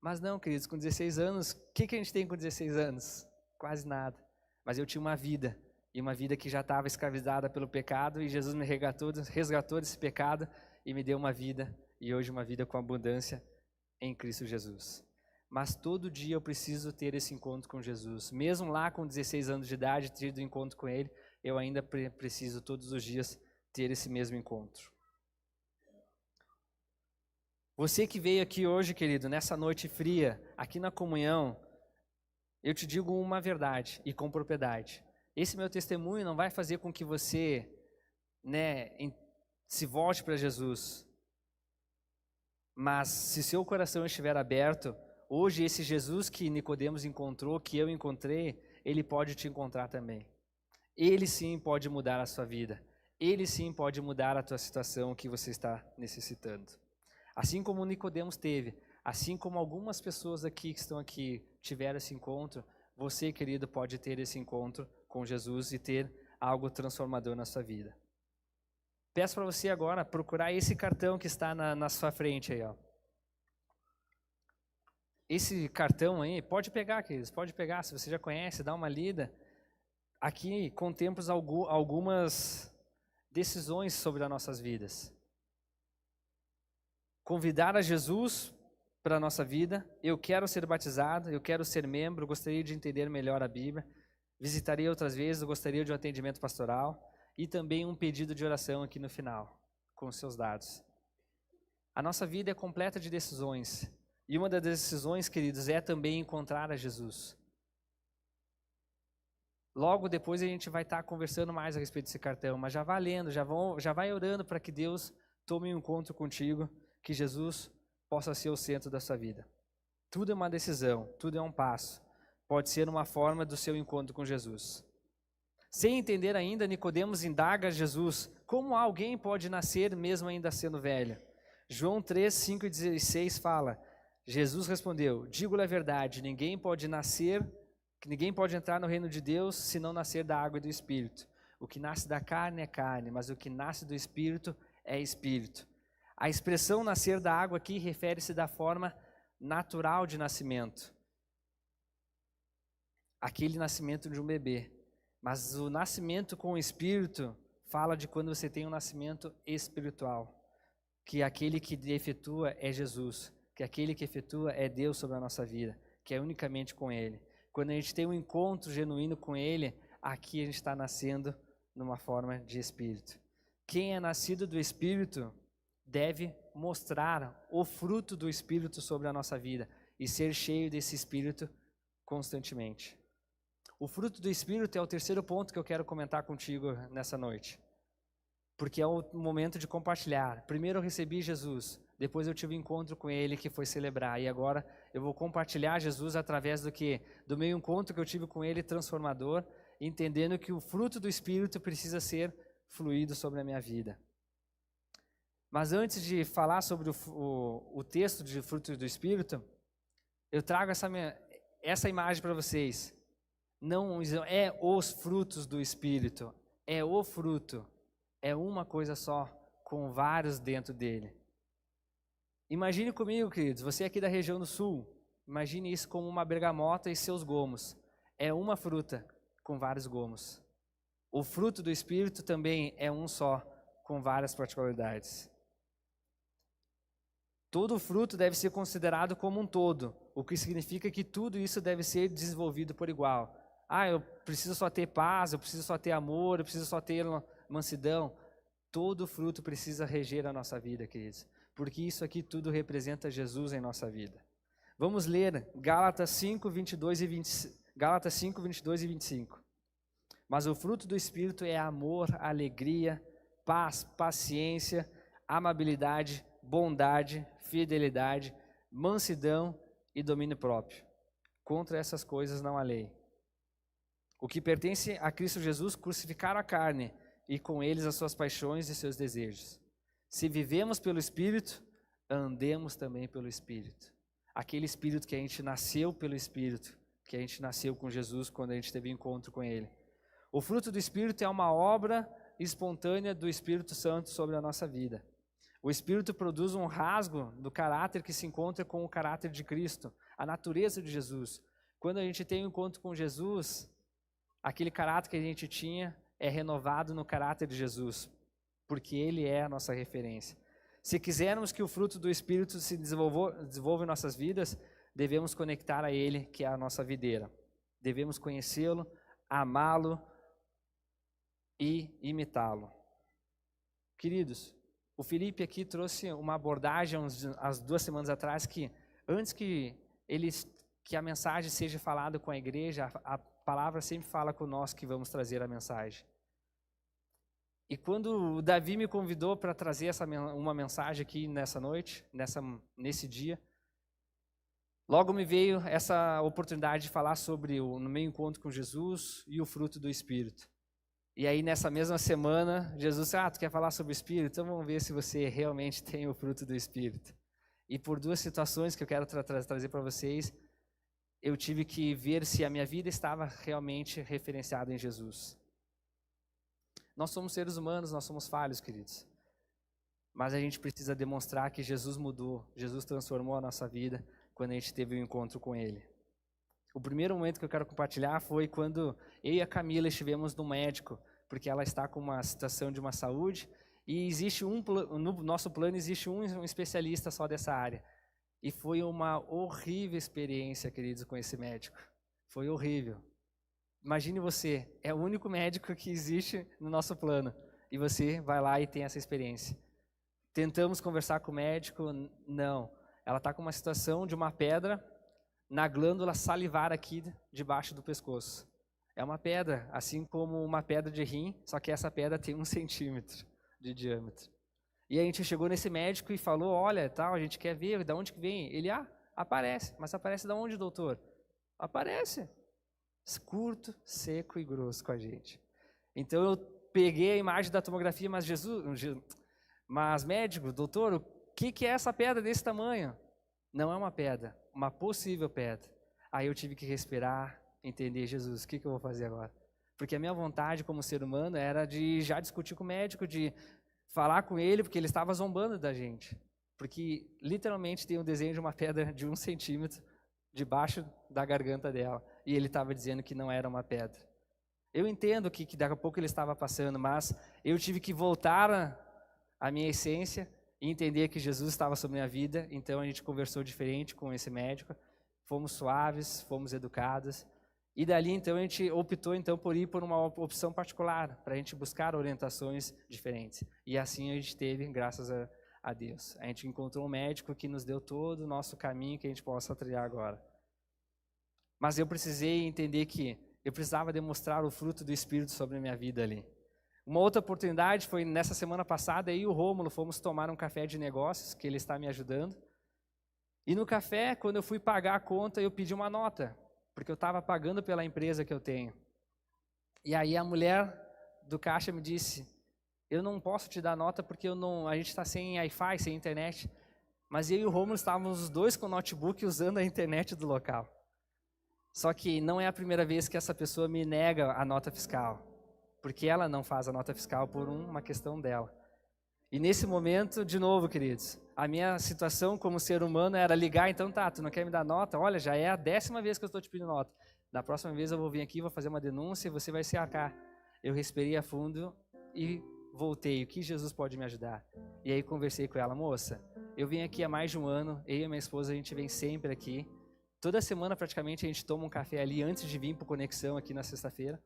Mas não, queridos, com 16 anos, o que a gente tem com 16 anos? Quase nada. Mas eu tinha uma vida, e uma vida que já estava escravizada pelo pecado, e Jesus me resgatou desse pecado e me deu uma vida, e hoje uma vida com abundância em Cristo Jesus. Mas todo dia eu preciso ter esse encontro com Jesus. Mesmo lá com 16 anos de idade, ter o encontro com Ele, eu ainda preciso todos os dias ter esse mesmo encontro. Você que veio aqui hoje, querido, nessa noite fria, aqui na comunhão, eu te digo uma verdade e com propriedade. Esse meu testemunho não vai fazer com que você, se volte para Jesus. Mas se seu coração estiver aberto, hoje esse Jesus que Nicodemos encontrou, que eu encontrei, ele pode te encontrar também. Ele sim pode mudar a sua vida. Ele sim pode mudar a tua situação que você está necessitando. Assim como Nicodemos teve, assim como algumas pessoas aqui que estão aqui tiveram esse encontro, você, querido, pode ter esse encontro com Jesus e ter algo transformador na sua vida. Peço para você agora procurar esse cartão que está na sua frente aí, ó. Esse cartão aí, pode pegar, queridos, pode pegar, se você já conhece, dá uma lida. Aqui contempla algumas decisões sobre as nossas vidas. Convidar a Jesus para a nossa vida. Eu quero ser batizado, eu quero ser membro, gostaria de entender melhor a Bíblia. Visitaria outras vezes, eu gostaria de um atendimento pastoral. E também um pedido de oração aqui no final, com os seus dados. A nossa vida é completa de decisões. E uma das decisões, queridos, é também encontrar a Jesus. Logo depois a gente vai estar conversando mais a respeito desse cartão, mas já vai lendo, já vai orando para que Deus tome um encontro contigo, que Jesus possa ser o centro da sua vida. Tudo é uma decisão, tudo é um passo. Pode ser uma forma do seu encontro com Jesus. Sem entender ainda, Nicodemos indaga a Jesus, como alguém pode nascer mesmo ainda sendo velho? João 3, 5 e 16 fala, Jesus respondeu, digo-lhe a verdade, ninguém pode entrar no reino de Deus se não nascer da água e do Espírito. O que nasce da carne é carne, mas o que nasce do Espírito é Espírito. A expressão nascer da água aqui refere-se da forma natural de nascimento. Aquele nascimento de um bebê. Mas o nascimento com o Espírito fala de quando você tem um nascimento espiritual. Que aquele que efetua é Jesus. Que aquele que efetua é Deus sobre a nossa vida. Que é unicamente com Ele. Quando a gente tem um encontro genuíno com Ele, aqui a gente está nascendo numa forma de Espírito. Quem é nascido do Espírito deve mostrar o fruto do Espírito sobre a nossa vida. E ser cheio desse Espírito constantemente. O fruto do Espírito é o terceiro ponto que eu quero comentar contigo nessa noite. Porque é o momento de compartilhar. Primeiro eu recebi Jesus, depois eu tive um encontro com Ele que foi celebrar. E agora eu vou compartilhar Jesus através do quê? Do meu encontro que eu tive com Ele transformador, entendendo que o fruto do Espírito precisa ser fluído sobre a minha vida. Mas antes de falar sobre o texto de fruto do Espírito, eu trago essa imagem para vocês. Não é os frutos do Espírito, é o fruto, é uma coisa só, com vários dentro dele. Imagine comigo, queridos, você aqui da região do sul, imagine isso como uma bergamota e seus gomos. É uma fruta com vários gomos. O fruto do Espírito também é um só, com várias particularidades. Todo fruto deve ser considerado como um todo, o que significa que tudo isso deve ser desenvolvido por igual. Eu preciso só ter paz, eu preciso só ter amor, eu preciso só ter mansidão. Todo fruto precisa reger a nossa vida, queridos, porque isso aqui tudo representa Jesus em nossa vida. Vamos ler Gálatas 5, 22 e 25. Mas o fruto do Espírito é amor, alegria, paz, paciência, amabilidade, bondade, fidelidade, mansidão e domínio próprio. Contra essas coisas não há lei. O que pertence a Cristo Jesus crucificaram a carne e com eles as suas paixões e seus desejos. Se vivemos pelo Espírito, andemos também pelo Espírito. Aquele Espírito que a gente nasceu pelo Espírito, que a gente nasceu com Jesus quando a gente teve encontro com Ele. O fruto do Espírito é uma obra espontânea do Espírito Santo sobre a nossa vida. O Espírito produz um rasgo do caráter que se encontra com o caráter de Cristo, a natureza de Jesus. Quando a gente tem um encontro com Jesus, aquele caráter que a gente tinha é renovado no caráter de Jesus, porque Ele é a nossa referência. Se quisermos que o fruto do Espírito se desenvolva em nossas vidas, devemos conectar a Ele, que é a nossa videira. Devemos conhecê-lo, amá-lo e imitá-lo. Queridos, o Felipe aqui trouxe uma abordagem há 2 semanas atrás que antes que a mensagem seja falada com a igreja, a palavra sempre fala com nós que vamos trazer a mensagem. E quando o Davi me convidou para trazer uma mensagem aqui nessa noite, nesse dia, logo me veio essa oportunidade de falar sobre no meu encontro com Jesus e o fruto do Espírito. E aí nessa mesma semana, Jesus disse, tu quer falar sobre o Espírito? Então vamos ver se você realmente tem o fruto do Espírito. E por 2 situações que eu quero trazer para vocês, eu tive que ver se a minha vida estava realmente referenciada em Jesus. Nós somos seres humanos, nós somos falhos, queridos. Mas a gente precisa demonstrar que Jesus mudou, Jesus transformou a nossa vida quando a gente teve um encontro com Ele. O primeiro momento que eu quero compartilhar foi quando eu e a Camila estivemos no médico, porque ela está com uma situação de uma saúde, e no nosso plano existe um especialista só dessa área. E foi uma horrível experiência, queridos, com esse médico. Foi horrível. Imagine você, é o único médico que existe no nosso plano, e você vai lá e tem essa experiência. Tentamos conversar com o médico, não. Ela está com uma situação de uma pedra na glândula salivar aqui debaixo do pescoço. É uma pedra, assim como uma pedra de rim, só que essa pedra tem 1 centímetro de diâmetro. E a gente chegou nesse médico e falou, olha, a gente quer ver de onde que vem. Ele, aparece. Mas aparece de onde, doutor? Aparece. Curto, seco e grosso com a gente. Então eu peguei a imagem da tomografia, mas médico, doutor, o que é essa pedra desse tamanho? Não é uma pedra, uma possível pedra. Aí eu tive que respirar, entender, Jesus, o que eu vou fazer agora? Porque a minha vontade como ser humano era de já discutir com o médico, de falar com ele, porque ele estava zombando da gente. Porque literalmente tem um desenho de uma pedra de 1 centímetro debaixo da garganta dela. E ele estava dizendo que não era uma pedra. Eu entendo que daqui a pouco ele estava passando, mas eu tive que voltar à minha essência e entender que Jesus estava sobre a minha vida. Então a gente conversou diferente com esse médico, fomos suaves, fomos educados. E dali então a gente optou por ir por uma opção particular, para a gente buscar orientações diferentes. E assim a gente teve, graças a Deus. A gente encontrou um médico que nos deu todo o nosso caminho que a gente possa trilhar agora. Mas eu precisei entender que eu precisava demonstrar o fruto do Espírito sobre a minha vida ali. Uma outra oportunidade foi nessa semana passada, eu e o Rômulo fomos tomar um café de negócios, que ele está me ajudando. E no café, quando eu fui pagar a conta, eu pedi uma nota, porque eu estava pagando pela empresa que eu tenho. E aí a mulher do caixa me disse, eu não posso te dar nota porque a gente está sem Wi-Fi, sem internet. Mas eu e o Rômulo estávamos os dois com o notebook usando a internet do local. Só que não é a primeira vez que essa pessoa me nega a nota fiscal, porque ela não faz a nota fiscal por uma questão dela. E nesse momento, de novo, queridos, a minha situação como ser humano era ligar, então tu não quer me dar nota? Olha, já é a 10ª vez que eu estou te pedindo nota. Da próxima vez eu vou vir aqui, vou fazer uma denúncia e você vai se arcar. Eu respirei a fundo e voltei. O que Jesus pode me ajudar? E aí conversei com ela, moça, eu venho aqui há mais de um ano, eu e minha esposa, a gente vem sempre aqui. Toda semana, praticamente, a gente toma um café ali antes de vir para Conexão aqui na sexta-feira.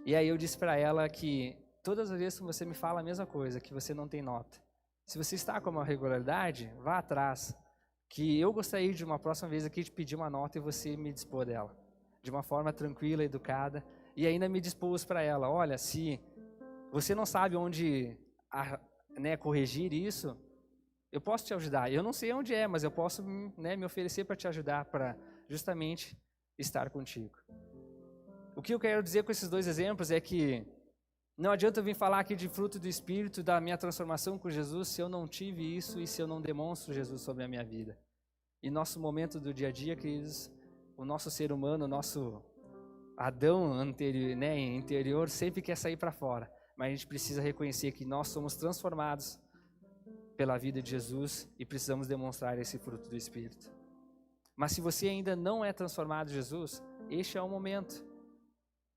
E aí eu disse para ela que todas as vezes que você me fala a mesma coisa, que você não tem nota. Se você está com uma regularidade, vá atrás. Que eu gostaria de uma próxima vez aqui de pedir uma nota e você me dispor dela. De uma forma tranquila, educada. E ainda me dispôs para ela, olha, se você não sabe onde corrigir isso, eu posso te ajudar. Eu não sei onde é, mas eu posso me oferecer para te ajudar, para justamente estar contigo. O que eu quero dizer com esses dois exemplos é que não adianta eu vir falar aqui de fruto do Espírito, da minha transformação com Jesus, se eu não tive isso e se eu não demonstro Jesus sobre a minha vida. E nosso momento do dia a dia, queridos, o nosso ser humano, o nosso Adão interior sempre quer sair para fora. Mas a gente precisa reconhecer que nós somos transformados pela vida de Jesus e precisamos demonstrar esse fruto do Espírito. Mas se você ainda não é transformado em Jesus, este é o momento.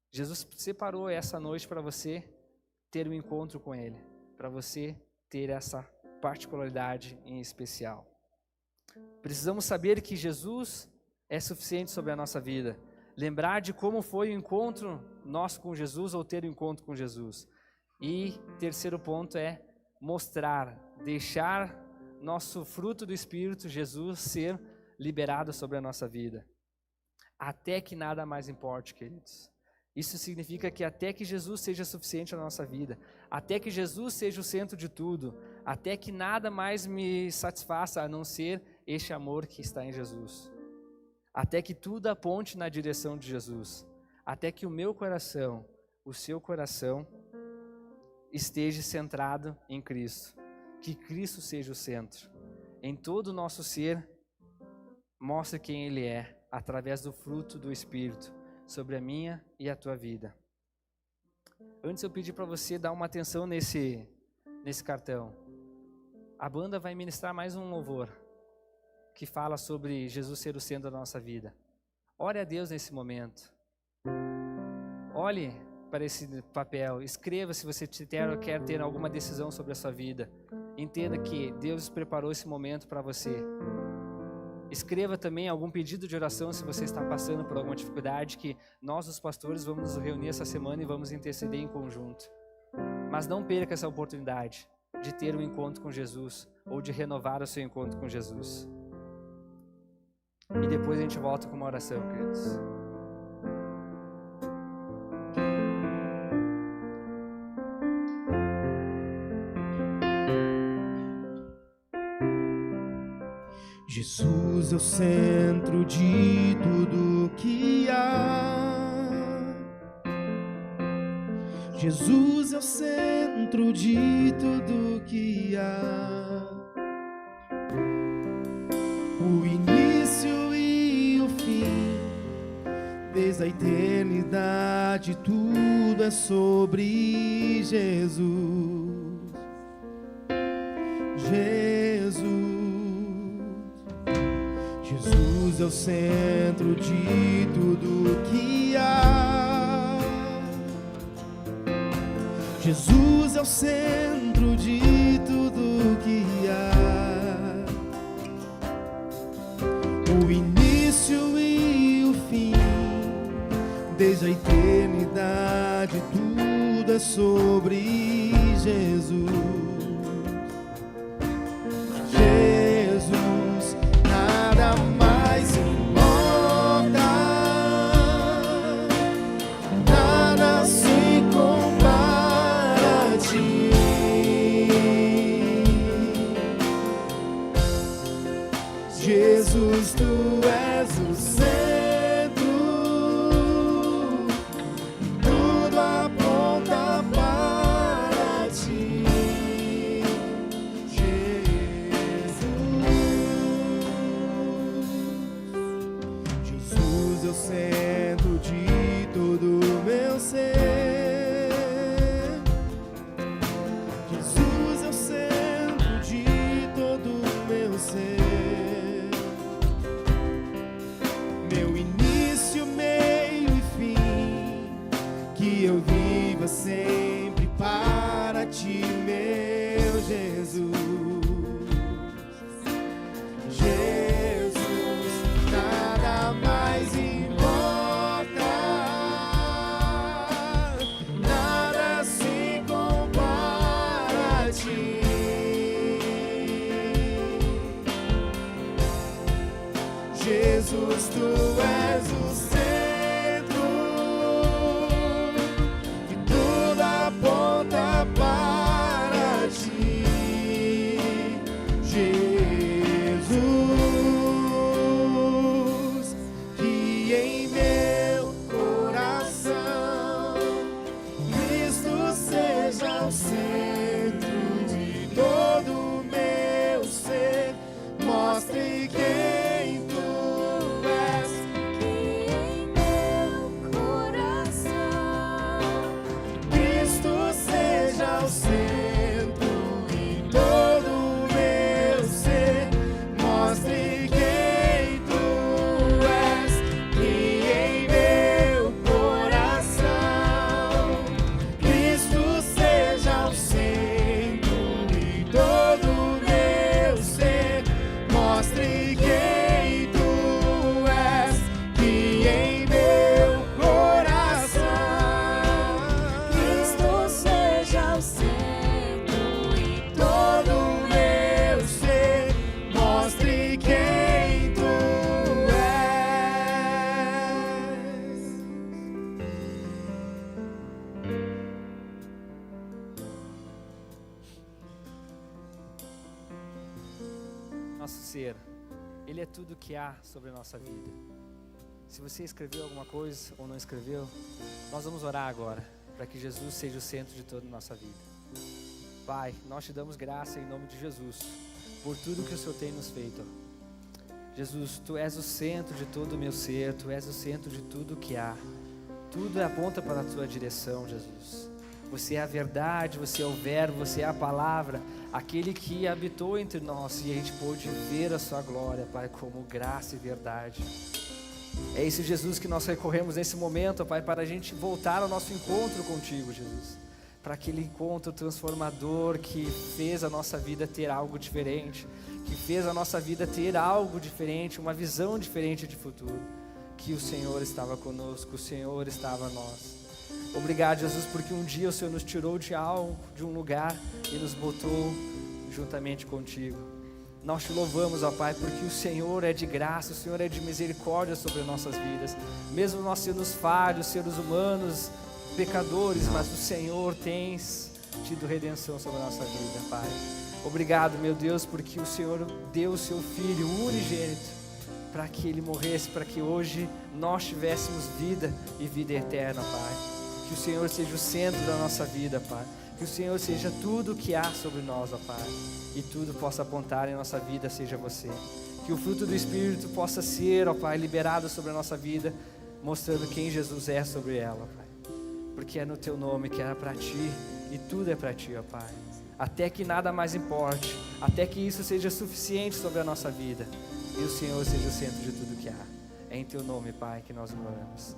Jesus separou essa noite para você ter um encontro com Ele, para você ter essa particularidade em especial. Precisamos saber que Jesus é suficiente sobre a nossa vida. Lembrar de como foi o encontro nosso com Jesus ou ter um encontro com Jesus. E terceiro ponto é mostrar, deixar nosso fruto do Espírito, Jesus, ser liberado sobre a nossa vida. Até que nada mais importe, queridos. Isso significa que até que Jesus seja suficiente na nossa vida, até que Jesus seja o centro de tudo, até que nada mais me satisfaça a não ser este amor que está em Jesus. Até que tudo aponte na direção de Jesus. Até que o meu coração, o seu coração, esteja centrado em Cristo. Que Cristo seja o centro. Em todo o nosso ser, mostre quem Ele é, através do fruto do Espírito, sobre a minha e a tua vida. Antes eu pedi para você dar uma atenção nesse cartão. A banda vai ministrar mais um louvor que fala sobre Jesus ser o centro da nossa vida. Ore a Deus nesse momento. Olhe para esse papel. Escreva se você quer ter alguma decisão sobre a sua vida. Entenda que Deus preparou esse momento para você. Escreva também algum pedido de oração se você está passando por alguma dificuldade, que nós, os pastores, vamos nos reunir essa semana e vamos interceder em conjunto. Mas não perca essa oportunidade de ter um encontro com Jesus ou de renovar o seu encontro com Jesus. E depois a gente volta com uma oração, queridos. Jesus é o centro de tudo que há. Jesus é o centro de tudo que há. O início e o fim, desde a eternidade, tudo é sobre Jesus. Jesus é o centro de tudo que há. Jesus é o centro de tudo que há. O início e o fim, desde a eternidade, tudo é sobre Jesus. Nada mais importa, nada se compara a ti. Jesus, tu és o centro, tudo aponta para ti. Jesus é o centro de todo o meu ser. Jesus é o centro de todo o meu ser. Meu início, meio e fim, que eu viva sempre para ti, meu Jesus. Jesus, tu és o centro e tudo aponta para ti, Jesus, que em meu coração Cristo seja o centro de todo o meu ser. Mostre quem tu és, que em meu coração Cristo seja o centro de todo o meu ser. Mostre quem tu és, que em meu coração Cristo seja o centro de todo o meu ser. Mostre quem tu és, que em meu coração Cristo seja o centro e todo o meu ser. Mostre quem tu és. Nosso ser, Ele é tudo que há sobre a nossa vida. Se você escreveu alguma coisa ou não escreveu, nós vamos orar agora, para que Jesus seja o centro de toda a nossa vida. Pai, nós te damos graça em nome de Jesus, por tudo que o Senhor tem nos feito. Jesus, Tu és o centro de todo o meu ser, Tu és o centro de tudo que há. Tudo aponta para a Tua direção, Jesus. Você é a verdade, Você é o verbo, Você é a palavra, aquele que habitou entre nós e a gente pôde ver a Sua glória, Pai, como graça e verdade. É esse Jesus que nós recorremos nesse momento, Pai, para a gente voltar ao nosso encontro contigo, Jesus. Para aquele encontro transformador que fez a nossa vida ter algo diferente, que fez a nossa vida ter algo diferente, uma visão diferente de futuro. Que o Senhor estava conosco, o Senhor estava a nós. Obrigado, Jesus, porque um dia o Senhor nos tirou de algo, de um lugar e nos botou juntamente contigo. Nós te louvamos, ó Pai, porque o Senhor é de graça, o Senhor é de misericórdia sobre as nossas vidas. Mesmo nós sendo falhos, seres humanos, pecadores, mas o Senhor tens tido redenção sobre a nossa vida, Pai. Obrigado, meu Deus, porque o Senhor deu o seu Filho unigênito para que Ele morresse, para que hoje nós tivéssemos vida e vida eterna, Pai. Que o Senhor seja o centro da nossa vida, Pai. Que o Senhor seja tudo o que há sobre nós, ó Pai. E tudo possa apontar em nossa vida seja Você. Que o fruto do Espírito possa ser, ó Pai, liberado sobre a nossa vida, mostrando quem Jesus é sobre ela, Pai. Porque é no Teu nome que era para Ti e tudo é para Ti, ó Pai. Até que nada mais importe, até que isso seja suficiente sobre a nossa vida e o Senhor seja o centro de tudo que há. É em Teu nome, Pai, que nós oramos.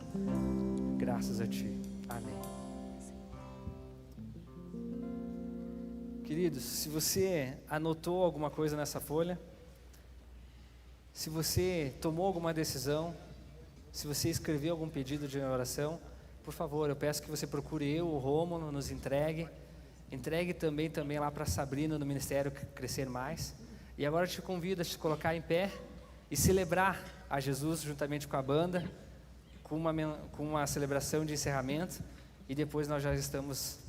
Graças a Ti. Amém. Queridos, se você anotou alguma coisa nessa folha, se você tomou alguma decisão, se você escreveu algum pedido de oração, por favor, eu peço que você procure eu, o Rômulo, nos entregue também lá para a Sabrina no Ministério Crescer Mais. E agora eu te convido a te colocar em pé e celebrar a Jesus juntamente com a banda, com uma celebração de encerramento, e depois nós já estamos,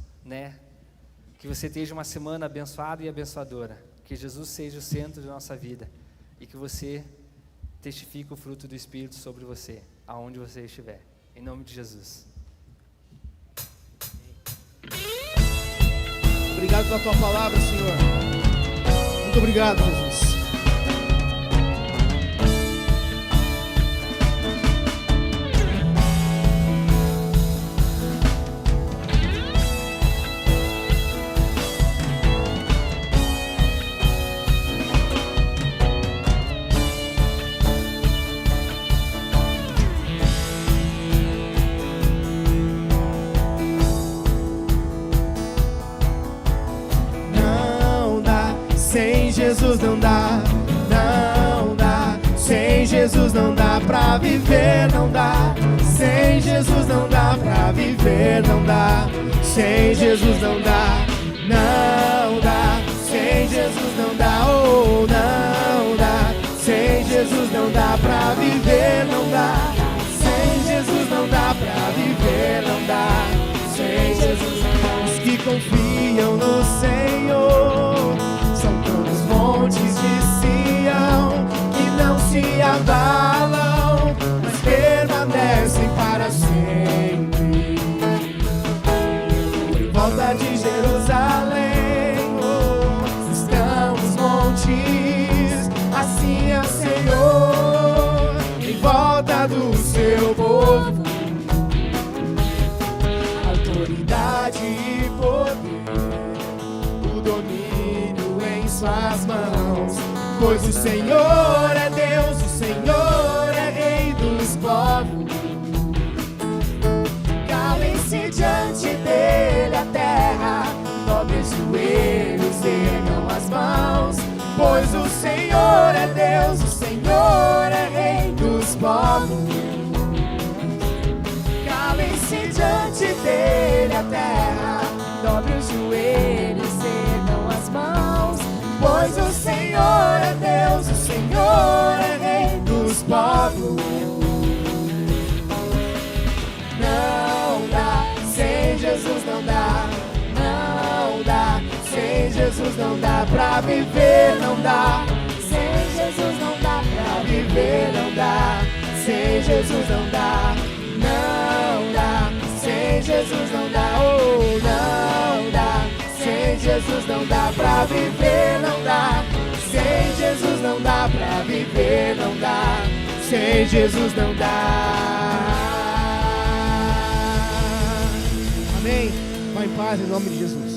que você tenha uma semana abençoada e abençoadora, que Jesus seja o centro da nossa vida e que você testifique o fruto do Espírito sobre você, aonde você estiver, em nome de Jesus. Obrigado pela Tua palavra, Senhor. Muito obrigado, Jesus. Jesus não dá, não dá. Sem Jesus não dá pra viver, não dá. Sem Jesus não dá pra viver, não dá. Sem Jesus não dá, não dá. Sem Jesus não dá, oh, não dá. Sem Jesus não dá pra viver. abalam, mas permanecem para sempre. Em volta de Jerusalém, oh, estão os montes, assim é o Senhor, em volta do seu povo. Autoridade e poder, o domínio em suas mãos. Pois o Senhor é Deus, o Senhor é Rei dos povos. Calem-se diante dele a terra, dobre os joelhos, ergam as mãos. Pois o Senhor é Deus, o Senhor é Rei dos povos. Calem-se diante dele a terra, dobre os joelhos, ergam as mãos. Pois o Senhor é Deus, o Senhor é Rei dos povos. Não dá, sem Jesus não dá. Não dá, sem Jesus não dá pra viver, não dá. Sem Jesus não dá pra viver, não dá. Sem Jesus não dá. Não dá, sem Jesus não dá. Oh, não dá. Sem Jesus não dá pra viver, não dá. Sem Jesus não dá pra viver, não dá. Sem Jesus não dá. Amém. Vá em paz em nome de Jesus.